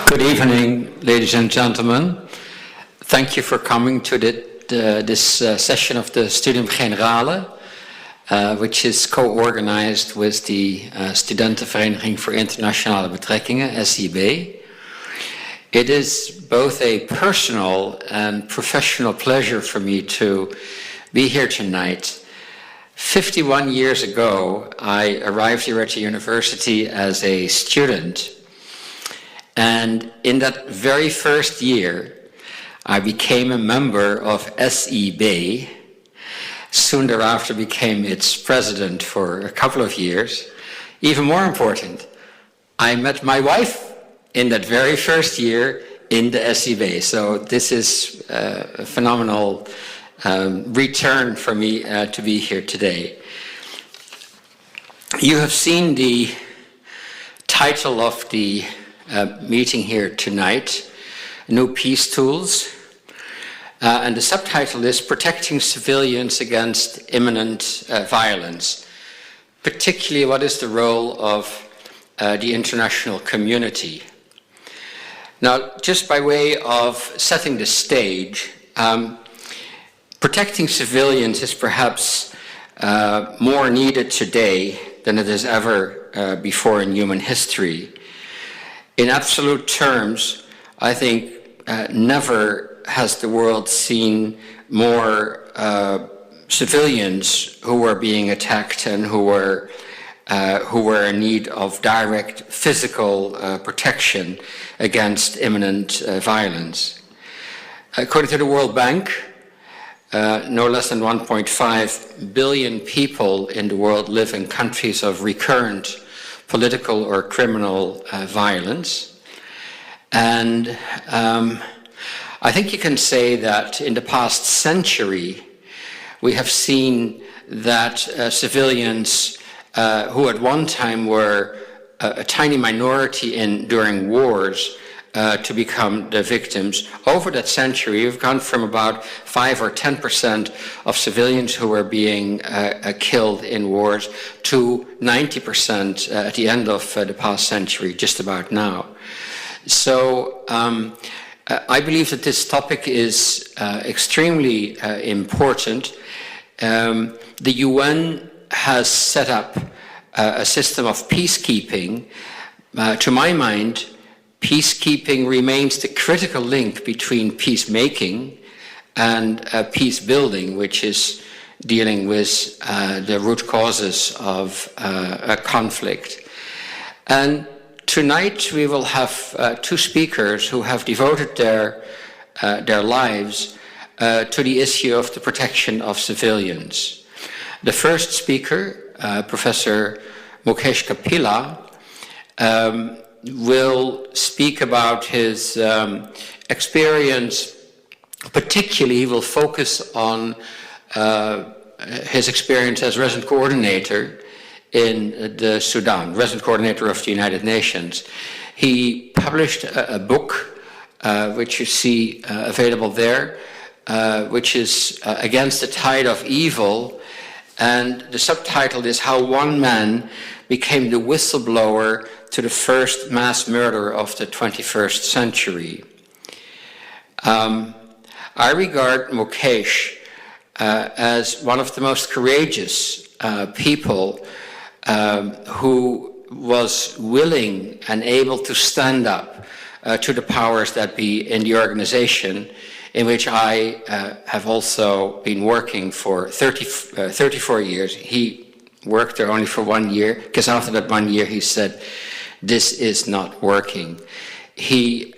Good evening, ladies and gentlemen. Thank you for coming to this session of the Studium Generale, which is co-organized with the Studentenvereniging voor Internationale Betrekkingen, SIB. It is both a personal and professional pleasure for me to be here tonight. 51 years ago, I arrived here at the university as a student. And in that very first year, I became a member of SIB. Soon thereafter became its president for a couple of years. Even more important, I met my wife in that very first year in the SIB. So this is a phenomenal return for me to be here today. You have seen the title of the meeting here tonight, New Peace Tools, and the subtitle is Protecting Civilians Against Imminent Violence, particularly what is the role of the international community. Now, just by way of setting the stage, protecting civilians is perhaps more needed today than it has ever before in human history. In absolute terms, I think never has the world seen more civilians who were being attacked and who were in need of direct physical protection against imminent violence. According to the World Bank, no less than 1.5 billion people in the world live in countries of recurrent political or criminal violence. And I think you can say that in the past century, we have seen that civilians who at one time were a tiny minority during wars to become the victims. Over that century, we've gone from about 5 or 10% of civilians who were being killed in wars to 90% at the end of the past century, just about now. So I believe that this topic is extremely important. The UN has set up a system of peacekeeping. To my mind, peacekeeping remains the critical link between peacemaking and peace building, which is dealing with the root causes of a conflict. And tonight we will have two speakers who have devoted their lives to the issue of the protection of civilians. The first speaker, Professor Mukesh Kapila, will speak about his experience. Particularly, he will focus on his experience as resident coordinator in the Sudan, resident coordinator of the United Nations. He published a book, which you see available there, which is Against the Tide of Evil, and the subtitle is How One Man Became the Whistleblower to the First Mass Murder of the 21st Century. I regard Mukesh as one of the most courageous people who was willing and able to stand up to the powers that be in the organization in which I have also been working for 34 years. He worked there only for 1 year, because after that 1 year he said, this is not working. He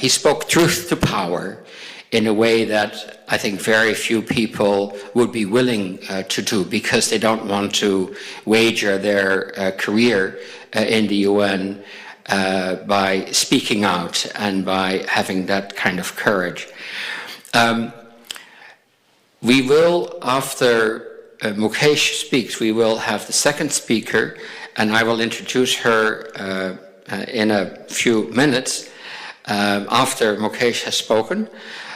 spoke truth to power in a way that I think very few people would be willing to do, because they don't want to wager their career in the UN by speaking out and by having that kind of courage. We will, after Mukesh speaks, we will have the second speaker, and I will introduce her in a few minutes after Mukesh has spoken.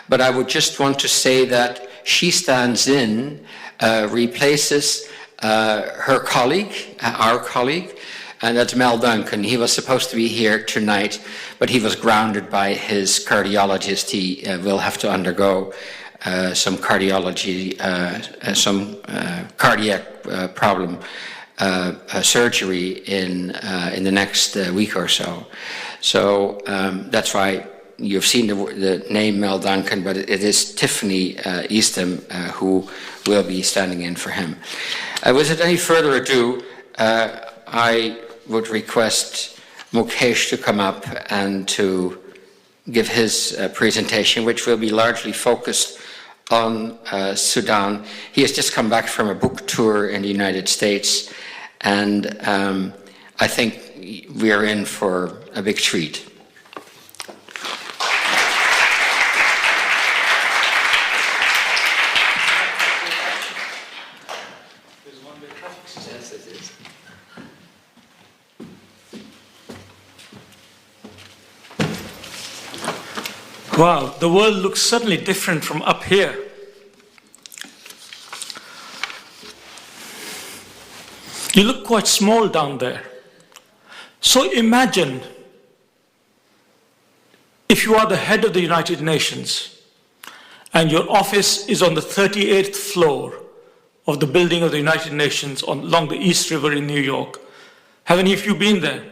But I would just want to say that she stands in, replaces her colleague, our colleague, and that's Mel Duncan. He was supposed to be here tonight, but he was grounded by his cardiologist. He will have to undergo some cardiac problem surgery in the next week or so. So that's why you've seen the name Mel Duncan, but it is Tiffany Easthom who will be standing in for him. Without any further ado, I would request Mukesh to come up and to give his presentation, which will be largely focused on Sudan. He has just come back from a book tour in the United States, and I think we are in for a big treat. Wow, the world looks certainly different from up here. You look quite small down there. So imagine if you are the head of the United Nations and your office is on the 38th floor of the building of the United Nations along the East River in New York. Have any of you been there?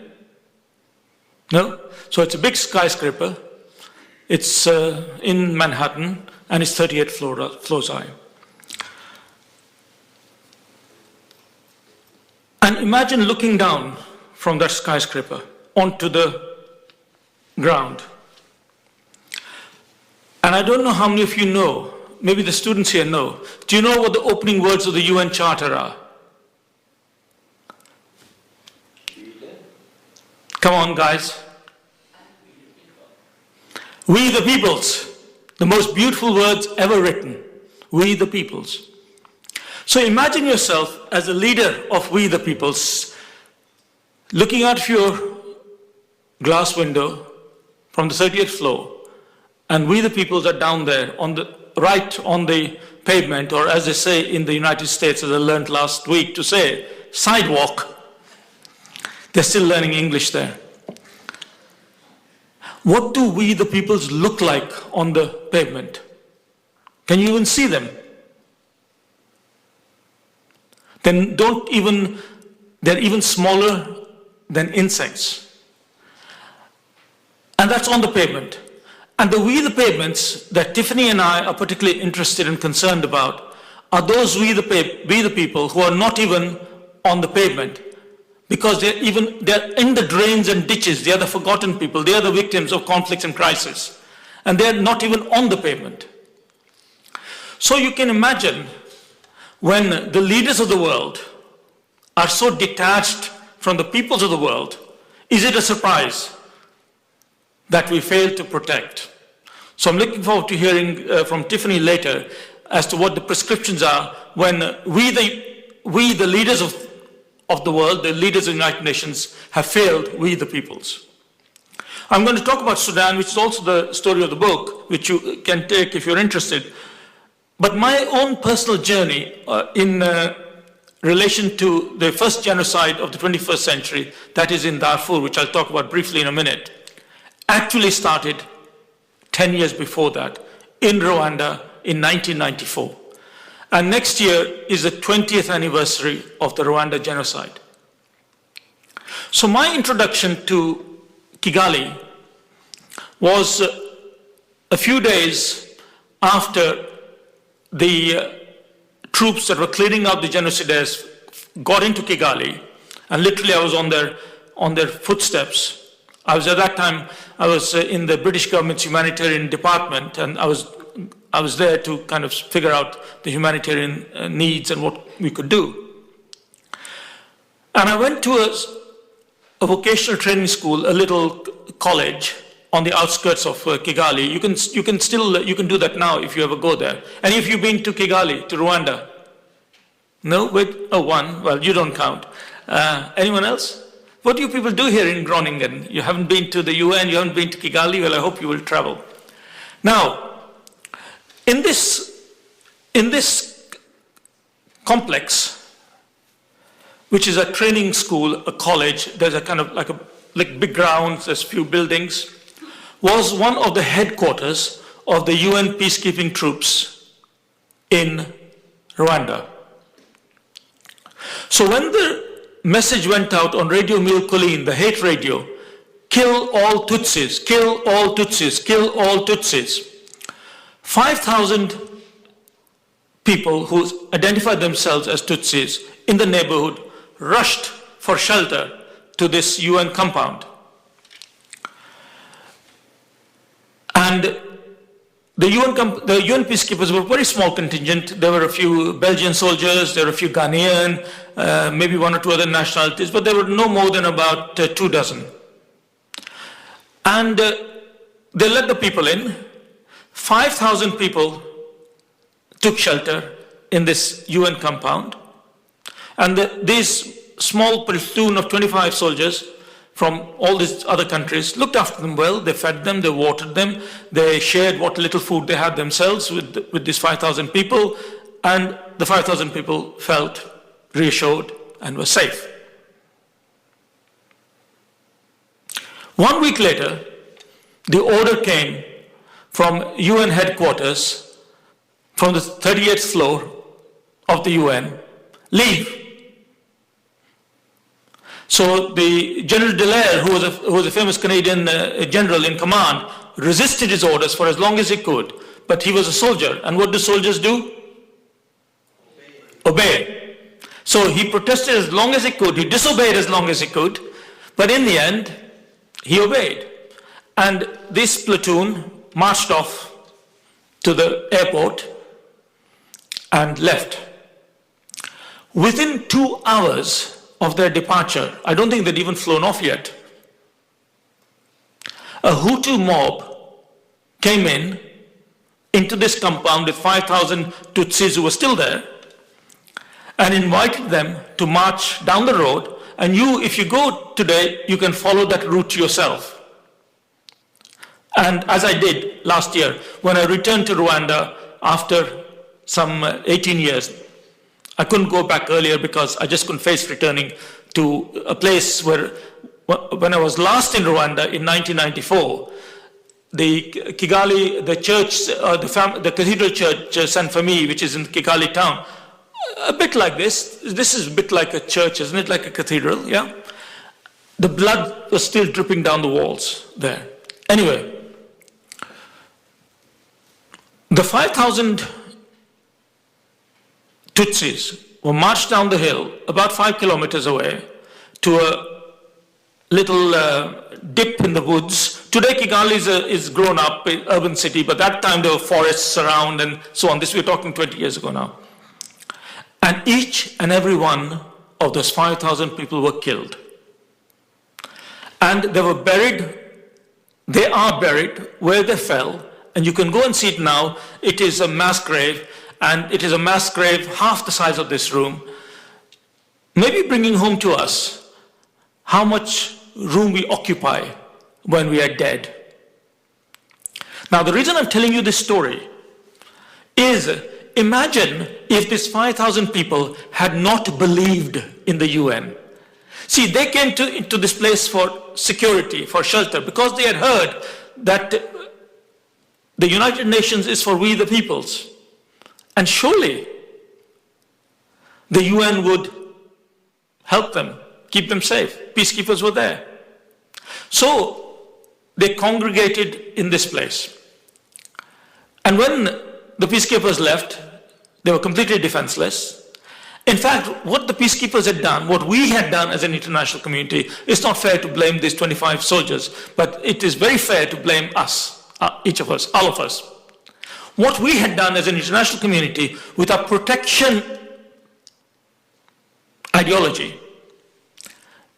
No? So it's a big skyscraper. It's in Manhattan, and it's 38th floors high. And imagine looking down from that skyscraper onto the ground. And I don't know how many of you know, maybe the students here know. Do you know what the opening words of the UN Charter are? Come on, guys. We the peoples, the most beautiful words ever written. We the peoples. So imagine yourself as a leader of we the peoples, looking out of your glass window from the 30th floor, and we the peoples are down there right on the pavement, or as they say in the United States, as I learned last week to say, sidewalk. They're still learning English there. What do we, the peoples, look like on the pavement? Can you even see them? Then they're even smaller than insects. And that's on the pavement. And the we, the pavements that Tiffany and I are particularly interested and concerned about are those we, the people who are not even on the pavement. Because they're in the drains and ditches. They are the forgotten people. They are the victims of conflicts and crisis. And they're not even on the pavement. So you can imagine when the leaders of the world are so detached from the peoples of the world, is it a surprise that we fail to protect? So I'm looking forward to hearing from Tiffany later as to what the prescriptions are when we the leaders of the world, the leaders of the United Nations, have failed we the peoples. I'm going to talk about Sudan, which is also the story of the book, which you can take if you're interested. But my own personal journey in relation to the first genocide of the 21st century, that is in Darfur, which I'll talk about briefly in a minute, actually started 10 years before that in Rwanda in 1994. And next year is the 20th anniversary of the Rwanda genocide. So my introduction to Kigali was a few days after the troops that were clearing out the genocidaires got into Kigali, and literally I was on their footsteps. At that time, I was in the British government's humanitarian department, and I was there to kind of figure out the humanitarian needs and what we could do. And I went to a vocational training school, a little college on the outskirts of Kigali. You can do that now if you ever go there. Any of you been to Kigali, to Rwanda? No? Wait, oh, one. Well, you don't count. Anyone else? What do you people do here in Groningen? You haven't been to the UN, you haven't been to Kigali? Well, I hope you will travel. Now, in this complex, which is a training school, a college. There's a kind of like big grounds, there's few buildings, was one of the headquarters of the UN peacekeeping troops in Rwanda. So when the message went out on Radio Mille Collines, the hate radio, kill all Tutsis, kill all Tutsis, kill all Tutsis, 5,000 people who identified themselves as Tutsis in the neighborhood rushed for shelter to this UN compound. And the UN peacekeepers were a very small contingent. There were a few Belgian soldiers, there were a few Ghanaian, maybe one or two other nationalities, but there were no more than about 24. And they let the people in. 5,000 people took shelter in this UN compound. And this small platoon of 25 soldiers from all these other countries looked after them well. They fed them, they watered them, they shared what little food they had themselves with these 5,000 people, and the 5,000 people felt reassured and were safe. 1 week later, the order came from UN headquarters, from the 38th floor of the UN, leave. So the General Dallaire, who was a famous Canadian general in command, resisted his orders for as long as he could, but he was a soldier. And what do soldiers do? Obey. So he protested as long as he could, he disobeyed as long as he could, but in the end, he obeyed. And this platoon marched off to the airport and left. Within 2 hours of their departure, I don't think they'd even flown off yet, a Hutu mob came into this compound with 5,000 Tutsis who were still there and invited them to march down the road. And you, if you go today, you can follow that route yourself. And as I did last year, when I returned to Rwanda after some 18 years, I couldn't go back earlier because I just couldn't face returning to a place where, when I was last in Rwanda in 1994, the Kigali, the church, the cathedral church, Saint Famille, which is in Kigali town, a bit like this. This is a bit like a church, isn't it? Like a cathedral, yeah? The blood was still dripping down the walls there. Anyway, the 5,000 Tutsis were marched down the hill about 5 kilometers away to a little dip in the woods. Today Kigali is grown up, urban city, but that time there were forests around and so on. This we're talking 20 years ago now. And each and every one of those 5,000 people were killed. And they were buried, they are buried where they fell, and you can go and see it now. It is a mass grave. And it is a mass grave half the size of this room, maybe bringing home to us how much room we occupy when we are dead. Now, the reason I'm telling you this story is, imagine if these 5,000 people had not believed in the UN. See, they came into this place for security, for shelter, because they had heard that the United Nations is for we the peoples. And surely the UN would help them, keep them safe. Peacekeepers were there. So they congregated in this place. And when the peacekeepers left, they were completely defenseless. In fact, what the peacekeepers had done, what we had done as an international community, it's not fair to blame these 25 soldiers, but it is very fair to blame us, each of us, all of us. What we had done as an international community with our protection ideology,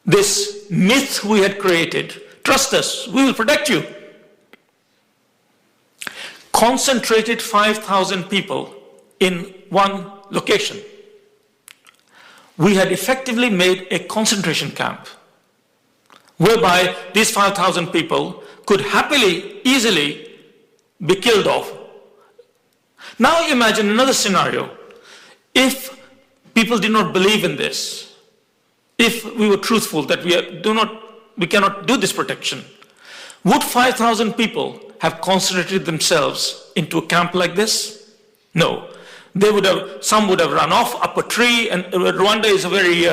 this myth we had created, trust us, we will protect you, concentrated 5,000 people in one location. We had effectively made a concentration camp whereby these 5,000 people could happily, easily be killed off. Now imagine another scenario. If people did not believe in this, if we were truthful that we cannot do this protection, would 5,000 people have concentrated themselves into a camp like this? No. Some would have run off up a tree, and Rwanda is a very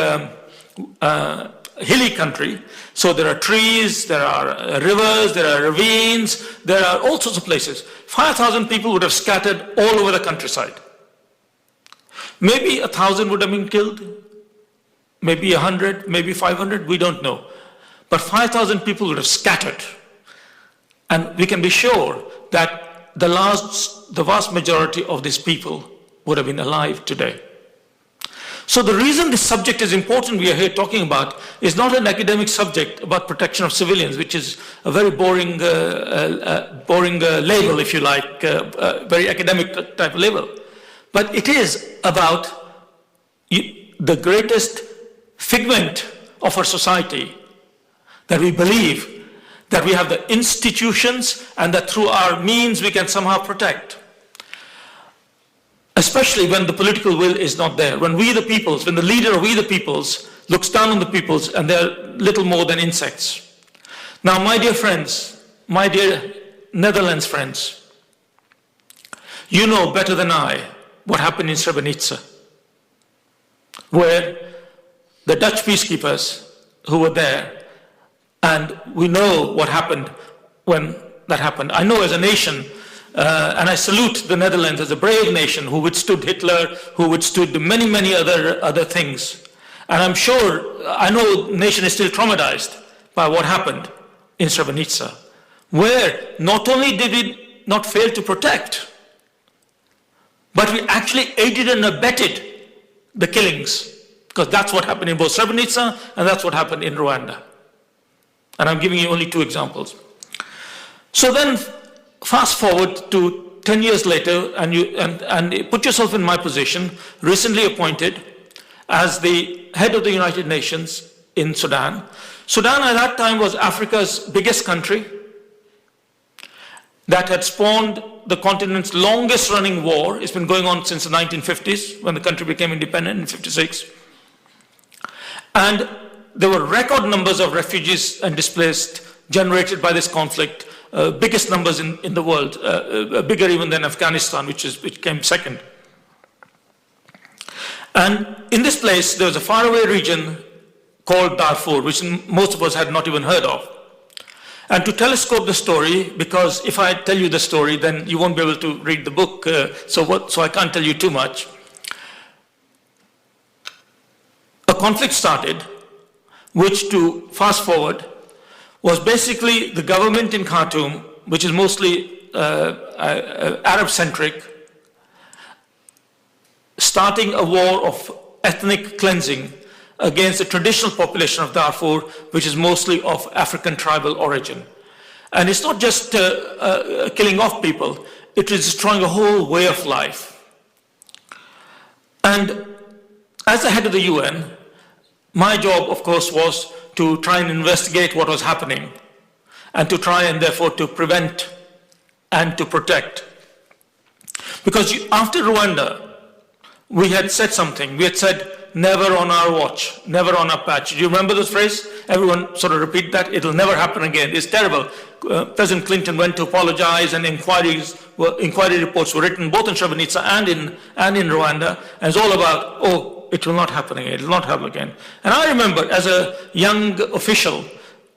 hilly country, so there are trees, there are rivers, there are ravines, there are all sorts of places. 5,000 people would have scattered all over the countryside. Maybe 1,000 would have been killed, maybe 100, maybe 500, we don't know. But 5,000 people would have scattered. And we can be sure that the vast majority of these people would have been alive today. So the reason this subject is important, we are here talking about, is not an academic subject about protection of civilians, which is a very boring label, if you like, very academic type of label. But it is about the greatest figment of our society, that we believe that we have the institutions and that through our means we can somehow protect. Especially when the political will is not there, when we the peoples, when the leader of we the peoples looks down on the peoples and they're little more than insects. Now, my dear friends, my dear Netherlands friends, you know better than I what happened in Srebrenica, where the Dutch peacekeepers who were there, and we know what happened when that happened. I know as a nation, and I salute the Netherlands as a brave nation who withstood Hitler, who withstood many, many other things. And I'm sure, I know the nation is still traumatized by what happened in Srebrenica, where not only did we not fail to protect, but we actually aided and abetted the killings, because that's what happened in both Srebrenica and that's what happened in Rwanda. And I'm giving you only two examples. So then, fast forward to 10 years later, and put yourself in my position, recently appointed as the head of the United Nations in Sudan. Sudan at that time was Africa's biggest country that had spawned the continent's longest running war. It's been going on since the 1950s, when the country became independent in 56. And there were record numbers of refugees and displaced generated by this conflict, biggest numbers in the world, bigger even than Afghanistan, which came second. And in this place, there was a faraway region called Darfur, which most of us had not even heard of. And to telescope the story, because if I tell you the story, then you won't be able to read the book, so I can't tell you too much. A conflict started, which, to fast forward, was basically the government in Khartoum, which is mostly Arab-centric, starting a war of ethnic cleansing against the traditional population of Darfur, which is mostly of African tribal origin. And it's not just killing off people, it is destroying a whole way of life. And as the head of the UN, my job, of course, was to try and investigate what was happening and to try and therefore to prevent and to protect. Because after Rwanda, we had said something. We had said, never on our watch, never on our patch. Do you remember this phrase? Everyone sort of repeat that. It'll never happen again. It's terrible. President Clinton went to apologize, and inquiry reports were written both in Srebrenica and in Rwanda. And it's all about, oh, it will not happen again. It will not happen again. And I remember as a young official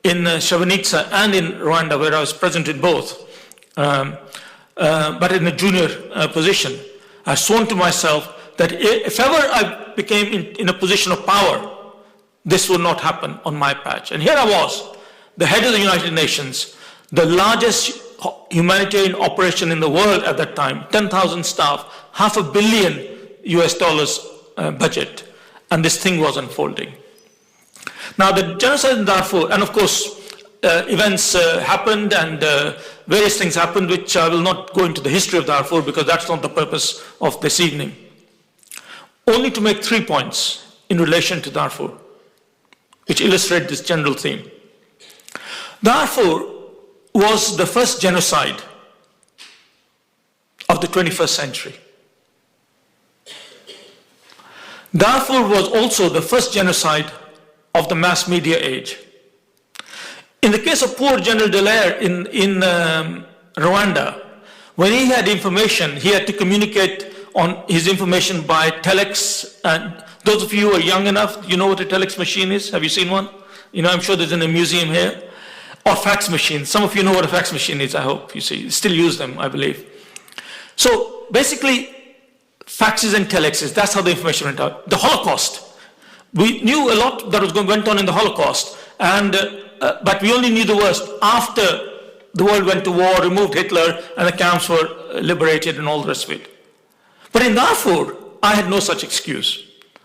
in Srebrenica and in Rwanda, where I was present in both, but in a junior position, I sworn to myself that if ever I became in a position of power, this would not happen on my patch. And here I was, the head of the United Nations, the largest humanitarian operation in the world at that time, 10,000 staff, $500 million budget, and this thing was unfolding. Now the genocide in Darfur, and of course events happened and various things happened, which I will not go into the history of Darfur because that's not the purpose of this evening. Only to make 3 points in relation to Darfur, which illustrate this general theme. Darfur was the first genocide of the 21st century. Darfur was also the first genocide of the mass media age. In the case of poor General Dallaire in Rwanda, when he had information, he had to communicate on his information by telex. And those of you who are young enough, you know what a telex machine is? Have you seen one? You know, I'm sure there's in a museum here. Or fax machine. Some of you know what a fax machine is, I hope. You see, you still use them, I believe. So basically, faxes and telexes, that's how the information went out. The Holocaust. We knew a lot that went on in the Holocaust, but we only knew the worst after the world went to war, removed Hitler, and the camps were liberated and all the rest of it. But in Darfur, I had no such excuse.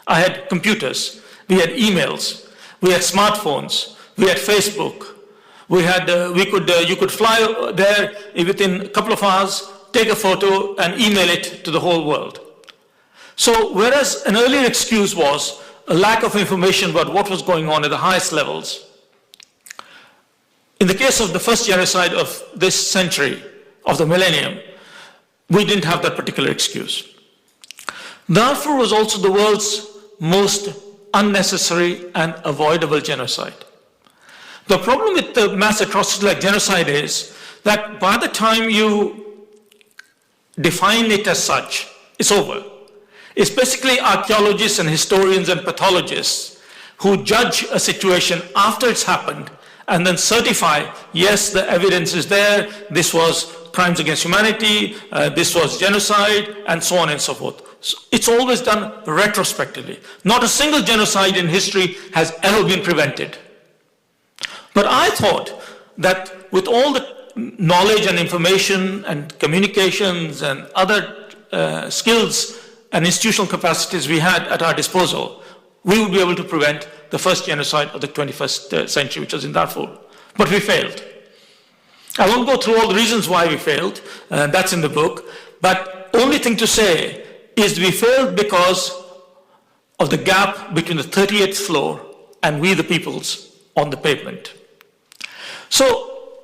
I had computers, we had emails, we had smartphones, we had Facebook, you could fly there within a couple of hours, take a photo and email it to the whole world. So whereas an earlier excuse was a lack of information about what was going on at the highest levels, in the case of the first genocide of this century, of the millennium, we didn't have that particular excuse. Darfur was also the world's most unnecessary and avoidable genocide. The problem with the mass atrocity like genocide is that by the time you define it as such, it's over. It's basically archaeologists and historians and pathologists who judge a situation after it's happened and then certify, yes, the evidence is there, this was crimes against humanity, this was genocide, and so on and so forth. So it's always done retrospectively. Not a single genocide in history has ever been prevented. But I thought that with all the knowledge and information and communications and other skills and institutional capacities we had at our disposal, we would be able to prevent the first genocide of the 21st century, which was in Darfur. But we failed. I won't go through all the reasons why we failed, that's in the book, but only thing to say is we failed because of the gap between the 38th floor and we the peoples on the pavement. So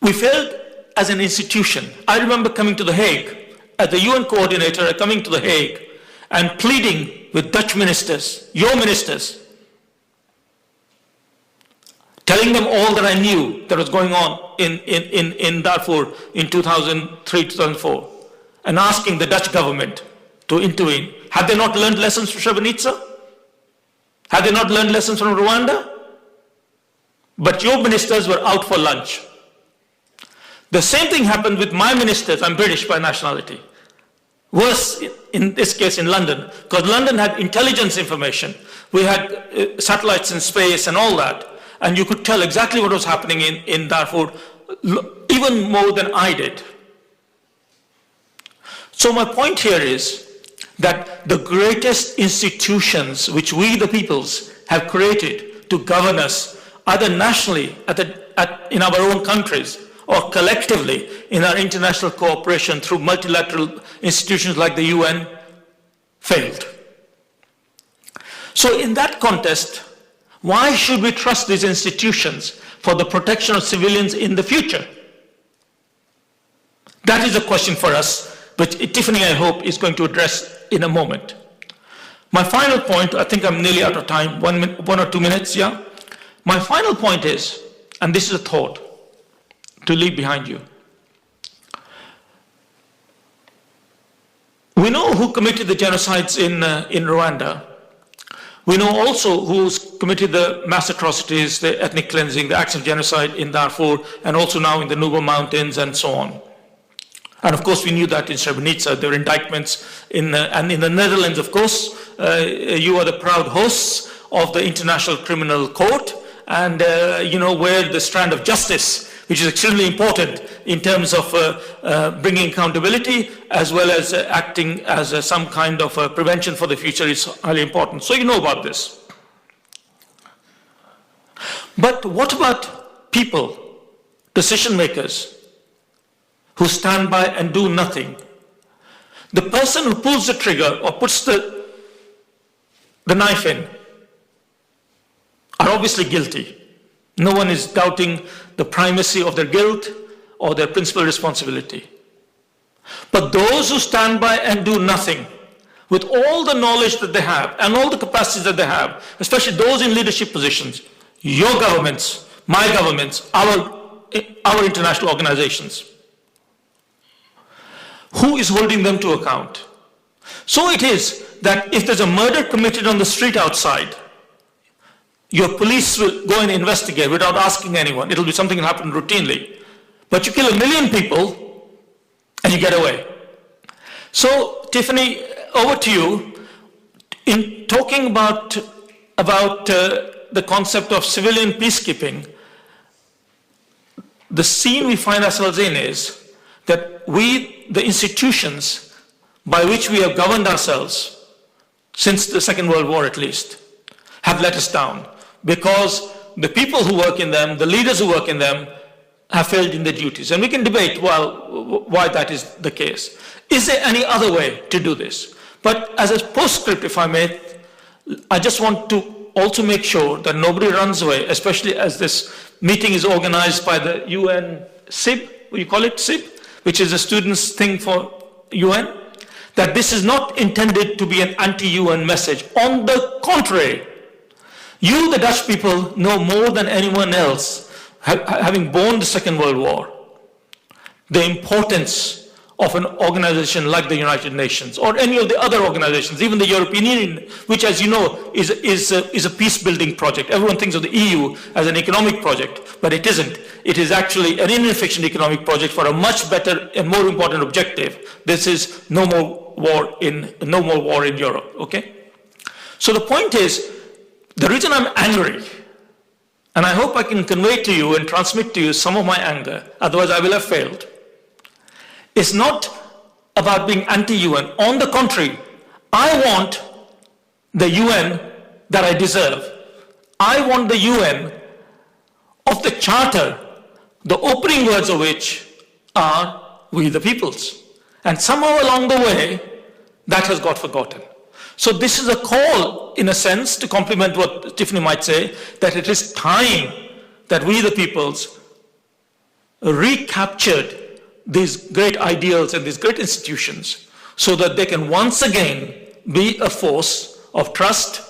we failed as an institution. I remember coming to The Hague, as the UN coordinator, coming to The Hague and pleading with Dutch ministers, your ministers, telling them all that I knew that was going on in Darfur in 2003, 2004, and asking the Dutch government to intervene. Had they not learned lessons from Srebrenica? Had they not learned lessons from Rwanda? But your ministers were out for lunch. The same thing happened with my ministers. I'm British by nationality. Worse in this case in London, because London had intelligence information. We had satellites in space and all that. And you could tell exactly what was happening in Darfur, even more than I did. So my point here is that the greatest institutions which we the peoples have created to govern us, either nationally in our own countries or collectively in our international cooperation through multilateral institutions like the UN, failed. So in that context, why should we trust these institutions for the protection of civilians in the future? That is a question for us, which Tiffany, I hope, is going to address in a moment. My final point, I think I'm nearly out of time, 1 or 2 minutes, yeah? My final point is, and this is a thought to leave behind you. We know who committed the genocides in Rwanda. We know also who's committed the mass atrocities, the ethnic cleansing, the acts of genocide in Darfur, and also now in the Nuba Mountains and so on. And of course, we knew that in Srebrenica. There were indictments and in the Netherlands, of course. You are the proud hosts of the International Criminal Court, and where the strand of justice, which is extremely important in terms of bringing accountability as well as acting as some kind of prevention for the future, is highly important. So you know about this. But what about people, decision makers, who stand by and do nothing? The person who pulls the trigger or puts the knife in are obviously guilty. No one is doubting the primacy of their guilt or their principal responsibility. But those who stand by and do nothing, with all the knowledge that they have and all the capacities that they have, especially those in leadership positions, your governments, my governments, our international organizations, who is holding them to account? So it is that if there's a murder committed on the street outside, your police will go and investigate without asking anyone. It'll be something that happens routinely. But you kill 1 million people and you get away. So, Tiffany, over to you. In talking about the concept of civilian peacekeeping, the scene we find ourselves in is that we, the institutions by which we have governed ourselves, since the Second World War at least, have let us down, because the people who work in them, the leaders who work in them, have failed in their duties. And we can debate, well, why that is the case. Is there any other way to do this? But as a postscript, if I may, I just want to also make sure that nobody runs away, especially as this meeting is organized by the UN SIB, what you call it, SIB, which is the students' thing for UN, that this is not intended to be an anti-UN message. On the contrary, you, the Dutch people, know more than anyone else, having borne the Second World War, the importance of an organization like the United Nations or any of the other organizations, even the European Union, which, as you know, is a peace-building project. Everyone thinks of the EU as an economic project, but it isn't. It is actually an inefficient economic project for a much better and more important objective. This is no more war in Europe, okay? So the point is, the reason I'm angry, and I hope I can convey to you and transmit to you some of my anger, otherwise I will have failed, it's not about being anti-UN. On the contrary, I want the UN that I deserve. I want the UN of the Charter, the opening words of which are, "We the peoples." And somehow along the way, that has got forgotten. So this is a call, in a sense, to complement what Tiffany might say, that it is time that we the peoples recaptured these great ideals and these great institutions so that they can once again be a force of trust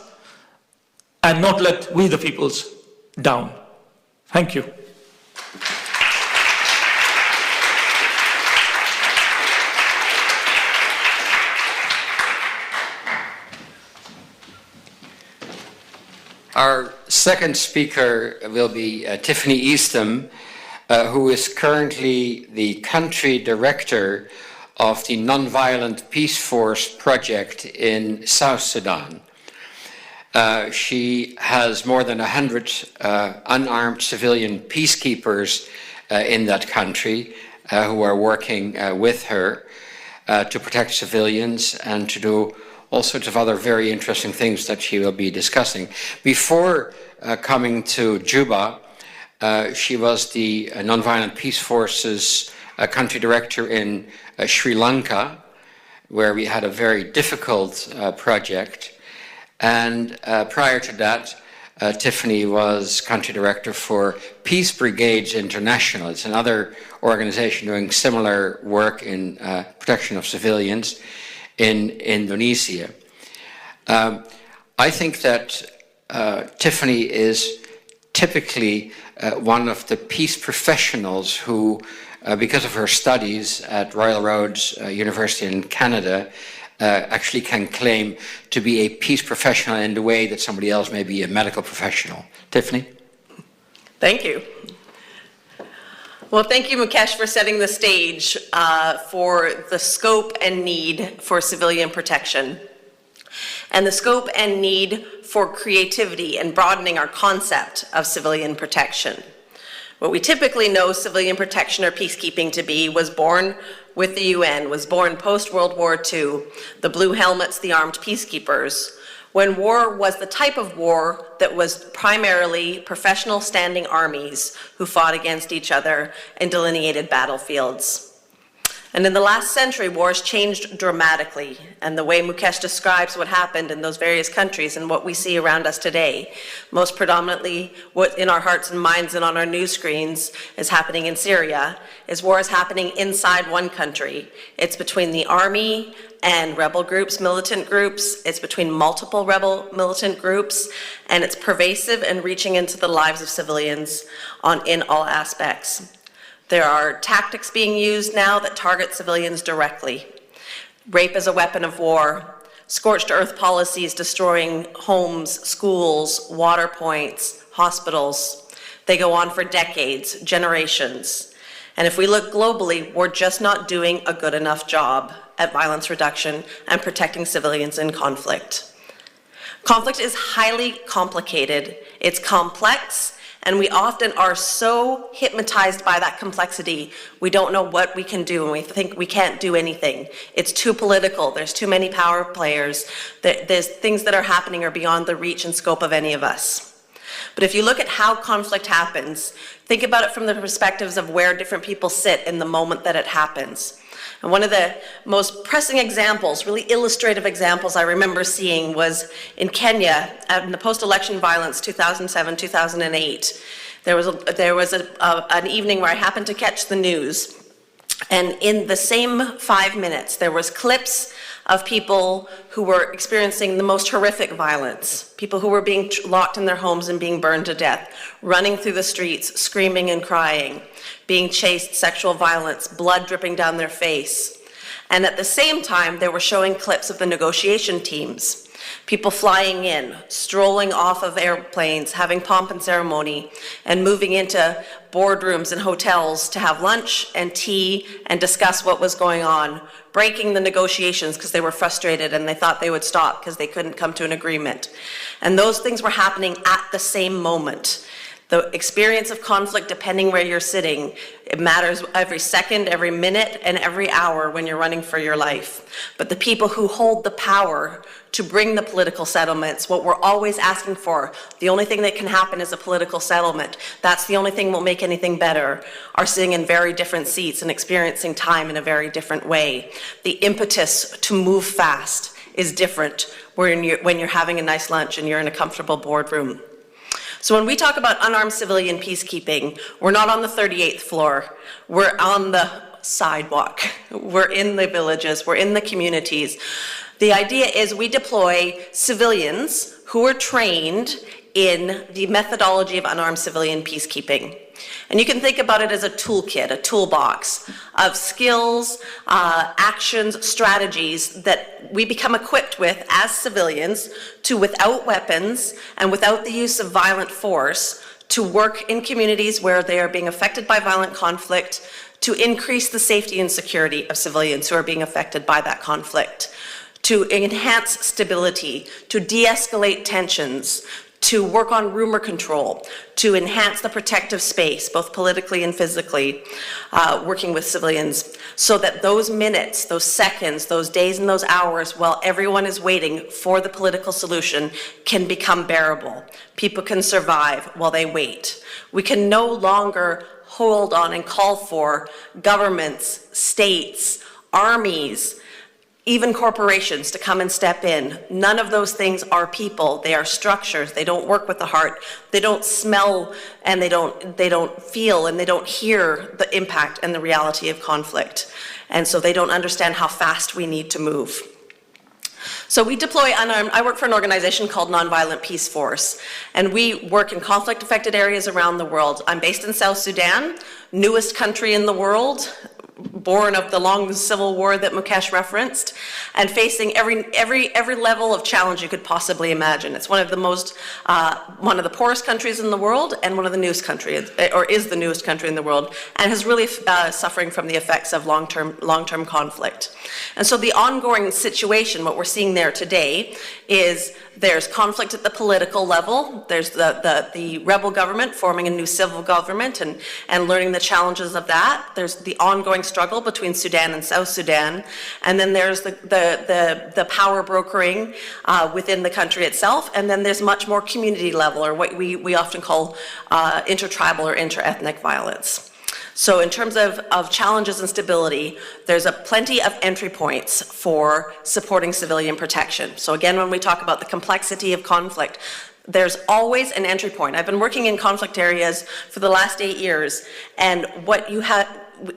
and not let we the peoples down. Thank you. Our second speaker will be Tiffany Easthom, who is currently the country director of the Nonviolent Peace Force project in South Sudan. She has more than 100 unarmed civilian peacekeepers in that country who are working with her to protect civilians and to do all sorts of other very interesting things that she will be discussing. Before coming to Juba, she was the Nonviolent Peace Force's country director in Sri Lanka, where we had a very difficult project. And prior to that, Tiffany was country director for Peace Brigades International. It's another organization doing similar work in protection of civilians in Indonesia. I think that Tiffany is typically one of the peace professionals who, because of her studies at Royal Roads University in Canada, actually can claim to be a peace professional in the way that somebody else may be a medical professional. Tiffany? Thank you. Well, thank you, Mukesh, for setting the stage for the scope and need for civilian protection, and the scope and need for creativity and broadening our concept of civilian protection. What we typically know civilian protection or peacekeeping to be was born with the UN, was born post-World War II, the Blue Helmets, the armed peacekeepers, when war was the type of war that was primarily professional standing armies who fought against each other and delineated battlefields. And in the last century, wars changed dramatically. And the way Mukesh describes what happened in those various countries and what we see around us today, most predominantly what in our hearts and minds and on our news screens is happening in Syria, is wars happening inside one country. It's between the army and rebel groups, militant groups. It's between multiple rebel militant groups, and it's pervasive and reaching into the lives of civilians in all aspects. There are tactics being used now that target civilians directly. Rape as a weapon of war, scorched earth policies destroying homes, schools, water points, hospitals. They go on for decades, generations. And if we look globally, we're just not doing a good enough job at violence reduction and protecting civilians in conflict. Conflict is highly complicated, it's complex, and we often are so hypnotized by that complexity, we don't know what we can do and we think we can't do anything. It's too political, there's too many power players, there's things that are happening are beyond the reach and scope of any of us. But if you look at how conflict happens, think about it from the perspectives of where different people sit in the moment that it happens. And one of the most pressing examples, really illustrative examples I remember seeing was in Kenya, in the post-election violence 2007-2008. There was an evening where I happened to catch the news, and in the same 5 minutes, there was clips of people who were experiencing the most horrific violence, people who were being locked in their homes and being burned to death, running through the streets, screaming and crying, being chased, sexual violence, blood dripping down their face. And at the same time, they were showing clips of the negotiation teams, people flying in, strolling off of airplanes, having pomp and ceremony, and moving into boardrooms and hotels to have lunch and tea and discuss what was going on, breaking the negotiations because they were frustrated and they thought they would stop because they couldn't come to an agreement. And those things were happening at the same moment. The experience of conflict, depending where you're sitting, it matters every second, every minute, and every hour when you're running for your life. But the people who hold the power to bring the political settlements, what we're always asking for, the only thing that can happen is a political settlement, that's the only thing that will make anything better, are sitting in very different seats and experiencing time in a very different way. The impetus to move fast is different when you're having a nice lunch and you're in a comfortable boardroom. So when we talk about unarmed civilian peacekeeping, we're not on the 38th floor, we're on the sidewalk, we're in the villages, we're in the communities. The idea is we deploy civilians who are trained in the methodology of unarmed civilian peacekeeping. And you can think about it as a toolkit, a toolbox of skills, actions, strategies that we become equipped with as civilians to, without weapons and without the use of violent force, to work in communities where they are being affected by violent conflict, to increase the safety and security of civilians who are being affected by that conflict, to enhance stability, to de-escalate tensions, to work on rumor control, to enhance the protective space, both politically and physically, working with civilians, so that those minutes, those seconds, those days and those hours while everyone is waiting for the political solution can become bearable. People can survive while they wait. We can no longer hold on and call for governments, states, armies, even corporations to come and step in. None of those things are people. They are structures. They don't work with the heart. They don't smell and they don't feel and they don't hear the impact and the reality of conflict. And so they don't understand how fast we need to move. So we deploy unarmed, I work for an organization called Nonviolent Peace Force, and we work in conflict-affected areas around the world. I'm based in South Sudan, newest country in the world, born of the long civil war that Mukesh referenced, and facing every level of challenge you could possibly imagine. It's one of the poorest countries in the world, and one of the newest countries, or is the newest country in the world, and is really suffering from the effects of long-term conflict. And so the ongoing situation, what we're seeing there today, is there's conflict at the political level. There's the rebel government forming a new civil government and learning the challenges of that. There's the ongoing struggle between Sudan and South Sudan. And then there's the power brokering within the country itself. And then there's much more community level, or what we often call intertribal or interethnic violence. So in terms of challenges and stability, there's plenty of entry points for supporting civilian protection. So again, when we talk about the complexity of conflict, there's always an entry point. I've been working in conflict areas for the last 8 years, and what you have,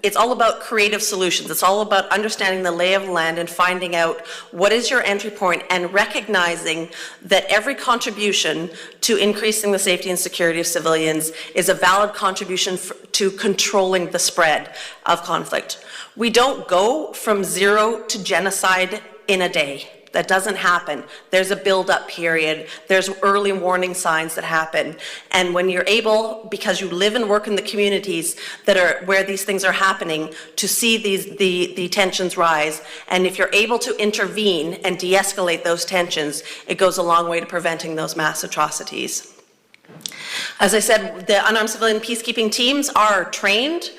it's all about creative solutions. It's all about understanding the lay of the land and finding out what is your entry point and recognizing that every contribution to increasing the safety and security of civilians is a valid contribution to controlling the spread of conflict. We don't go from zero to genocide in a day. That doesn't happen. There's a build-up period. There's early warning signs that happen. And when you're able, because you live and work in the communities that are where these things are happening, to see the tensions rise, and if you're able to intervene and de-escalate those tensions, it goes a long way to preventing those mass atrocities. As I said, the unarmed civilian peacekeeping teams are trained,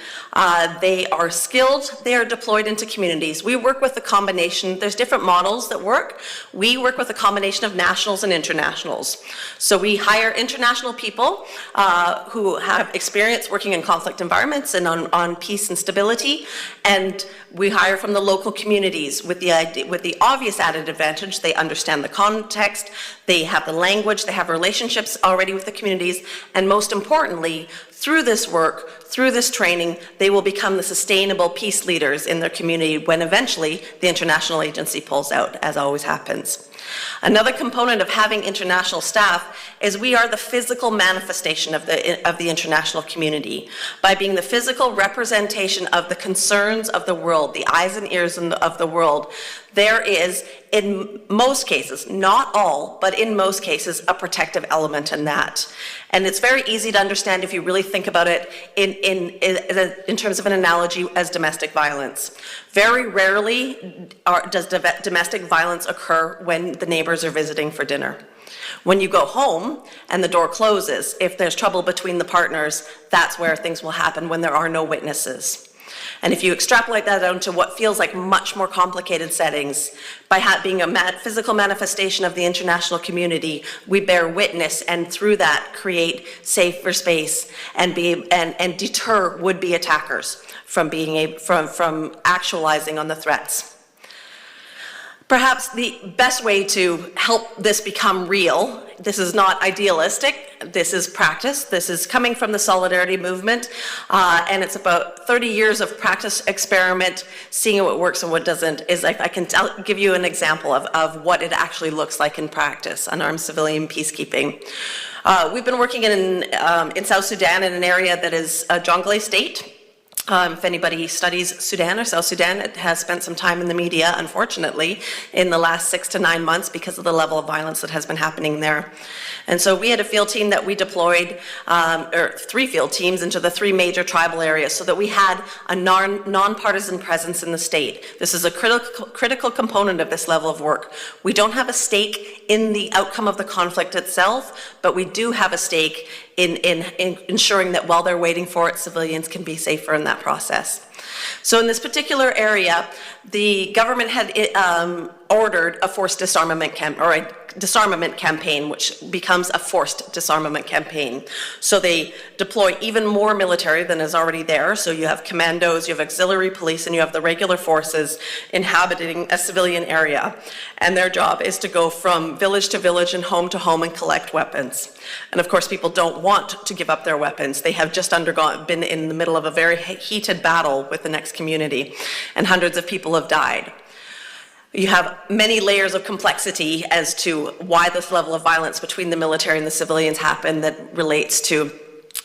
they are skilled, they are deployed into communities. We work with a combination, there's different models that work. We work with a combination of nationals and internationals. So we hire international people who have experience working in conflict environments and on peace and stability, and we hire from the local communities with the obvious added advantage. They understand the context, they have the language, they have relationships already with the communities, and most importantly, through this work, through this training, they will become the sustainable peace leaders in their community when eventually the international agency pulls out, as always happens. Another component of having international staff is we are the physical manifestation of the international community. By being the physical representation of the concerns of the world, the eyes and ears of the world, there is, in most cases, not all, but in most cases, a protective element in that. And it's very easy to understand if you really think about it in terms of an analogy as domestic violence. Very rarely does domestic violence occur when the neighbors are visiting for dinner. When you go home and the door closes, if there's trouble between the partners, that's where things will happen, when there are no witnesses. And if you extrapolate that out to what feels like much more complicated settings, by being a physical manifestation of the international community, we bear witness and through that create safer space and deter would-be attackers from actualizing on the threats. Perhaps the best way to help this become real, this is not idealistic, this is practice, this is coming from the Solidarity movement, and it's about 30 years of practice, experiment, seeing what works and what doesn't, is I can give you an example of what it actually looks like in practice, unarmed civilian peacekeeping. We've been working in South Sudan in an area that is a Jonglei state. If anybody studies Sudan or South Sudan, it has spent some time in the media, unfortunately, in the last 6 to 9 months because of the level of violence that has been happening there. And so we had a field team that we deployed, or 3 field teams into the 3 major tribal areas so that we had a nonpartisan presence in the state. This is a critical component of this level of work. We don't have a stake in the outcome of the conflict itself, but we do have a stake in ensuring that while they're waiting for it, civilians can be safer in that process. So in this particular area, the government had ordered a forced disarmament campaign, which becomes a forced disarmament campaign. So they deploy even more military than is already there. So you have commandos, you have auxiliary police, and you have the regular forces inhabiting a civilian area. And their job is to go from village to village and home to home and collect weapons. And of course, people don't want to give up their weapons. They have just been in the middle of a very heated battle with the next community, and hundreds of people have died. You have many layers of complexity as to why this level of violence between the military and the civilians happen that relates to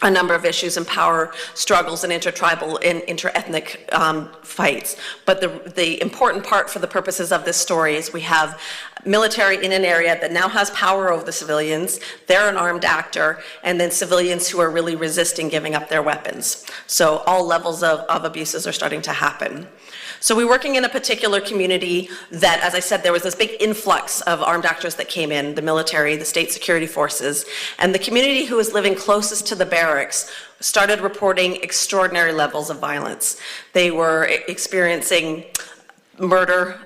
a number of issues and power struggles and intertribal and interethnic fights. But the important part for the purposes of this story is we have military in an area that now has power over the civilians, they're an armed actor, and then civilians who are really resisting giving up their weapons. So all levels of abuses are starting to happen. So we're working in a particular community that, as I said, there was this big influx of armed actors that came in, the military, the state security forces, and the community who was living closest to the barracks started reporting extraordinary levels of violence. They were experiencing murder,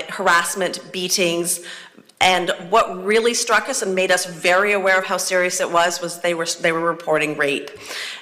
harassment, beatings, And what really struck us and made us very aware of how serious it was they were reporting rape.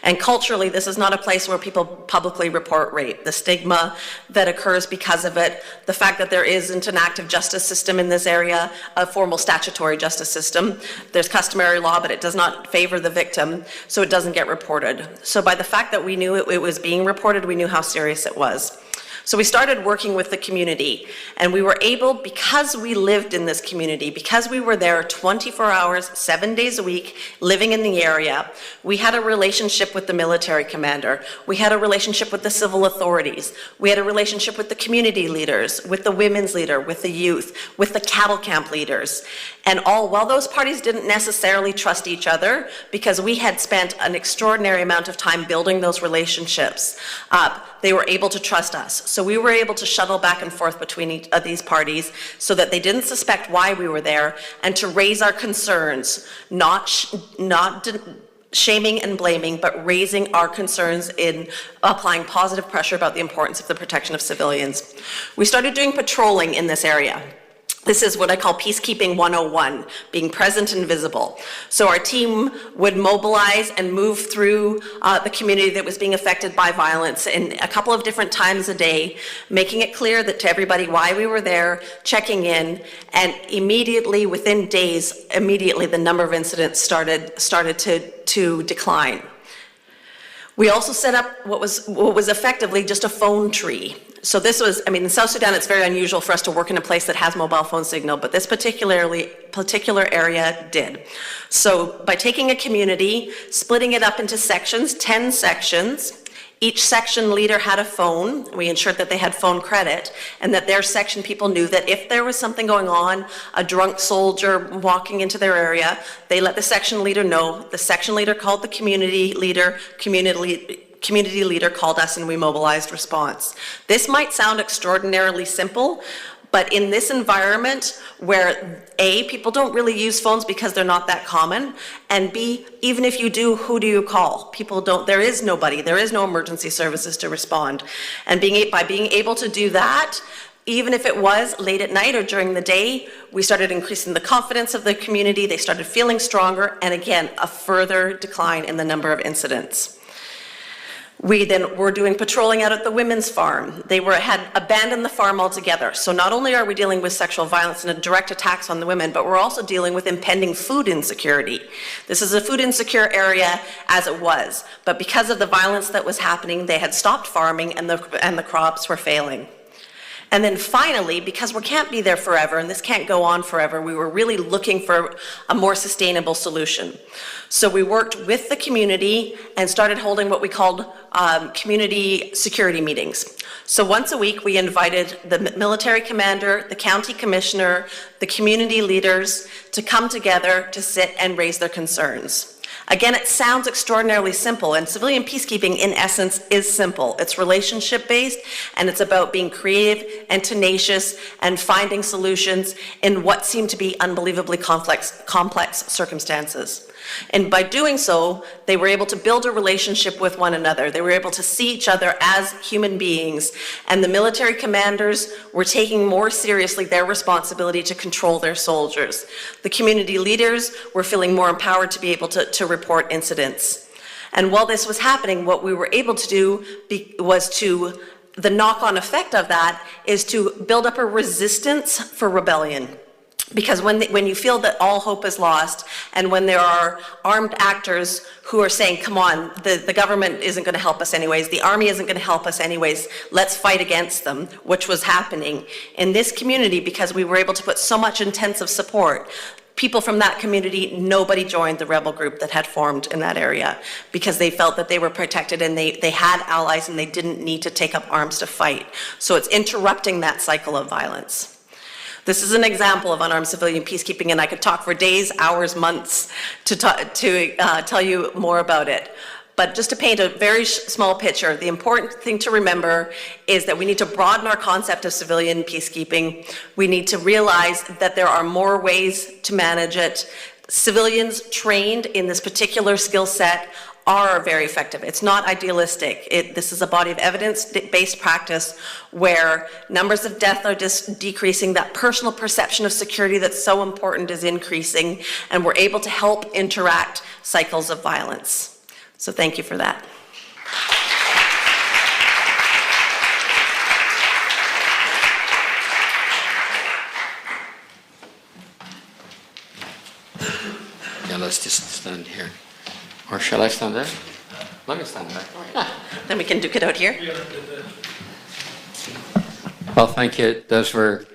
And culturally, this is not a place where people publicly report rape. The stigma that occurs because of it, the fact that there isn't an active justice system in this area, a formal statutory justice system. There's customary law, but it does not favor the victim, so it doesn't get reported. So by the fact that we knew it was being reported, we knew how serious it was. So we started working with the community, and we were able, because we lived in this community, because we were there 24 hours, 7 days a week, living in the area, we had a relationship with the military commander. We had a relationship with the civil authorities. We had a relationship with the community leaders, with the women's leader, with the youth, with the cattle camp leaders. And while those parties didn't necessarily trust each other, because we had spent an extraordinary amount of time building those relationships up, they were able to trust us. So we were able to shuttle back and forth between each of these parties so that they didn't suspect why we were there, and to raise our concerns, not shaming and blaming, but raising our concerns in applying positive pressure about the importance of the protection of civilians. We started doing patrolling in this area. This is what I call peacekeeping 101, being present and visible. So our team would mobilize and move through the community that was being affected by violence in a couple of different times a day, making it clear that to everybody why we were there, checking in, and immediately, within days, the number of incidents started to decline. We also set up what was effectively just a phone tree. So this was, in South Sudan, it's very unusual for us to work in a place that has mobile phone signal, but this particular area did. So by taking a community, splitting it up into sections, 10 sections, each section leader had a phone. We ensured that they had phone credit, and that their section people knew that if there was something going on, a drunk soldier walking into their area, they let the section leader know. The section leader called the community leader, community leader called us, and we mobilized response. This might sound extraordinarily simple, but in this environment where A, people don't really use phones because they're not that common, and B, even if you do, who do you call? People don't, there is nobody, there is no emergency services to respond. And by being able to do that, even if it was late at night or during the day, we started increasing the confidence of the community, they started feeling stronger, and again, a further decline in the number of incidents. We then were doing patrolling out at the women's farm. They had abandoned the farm altogether. So not only are we dealing with sexual violence and direct attacks on the women, but we're also dealing with impending food insecurity. This is a food insecure area as it was, but because of the violence that was happening, they had stopped farming and the crops were failing. And then finally, because we can't be there forever and this can't go on forever, we were really looking for a more sustainable solution. So we worked with the community and started holding what we called community security meetings. So once a week, we invited the military commander, the county commissioner, the community leaders to come together to sit and raise their concerns. Again, it sounds extraordinarily simple, and civilian peacekeeping, in essence, is simple. It's relationship-based, and it's about being creative and tenacious and finding solutions in what seem to be unbelievably complex circumstances. And by doing so, they were able to build a relationship with one another. They were able to see each other as human beings, and the military commanders were taking more seriously their responsibility to control their soldiers. The community leaders were feeling more empowered to be able to report incidents. And while this was happening, what we were able to do the knock-on effect of that is to build up a resistance for rebellion. Because when you feel that all hope is lost, and when there are armed actors who are saying, come on, the government isn't going to help us anyways, the army isn't going to help us anyways, let's fight against them, which was happening in this community because we were able to put so much intensive support. People from that community, nobody joined the rebel group that had formed in that area because they felt that they were protected and they had allies and they didn't need to take up arms to fight. So it's interrupting that cycle of violence. This is an example of unarmed civilian peacekeeping, and I could talk for days, hours, months to tell you more about it. But just to paint a very small picture, the important thing to remember is that we need to broaden our concept of civilian peacekeeping. We need to realize that there are more ways to manage it. Civilians trained in this particular skill set are very effective. It's not idealistic. This is a body of evidence-based practice where numbers of deaths are just decreasing, that personal perception of security that's so important is increasing, and we're able to help interact cycles of violence. So thank you for that. Yeah, let's just stand here. Or shall I stand there? Let me stand there. Then we can duke it out here. Well, thank you. Those were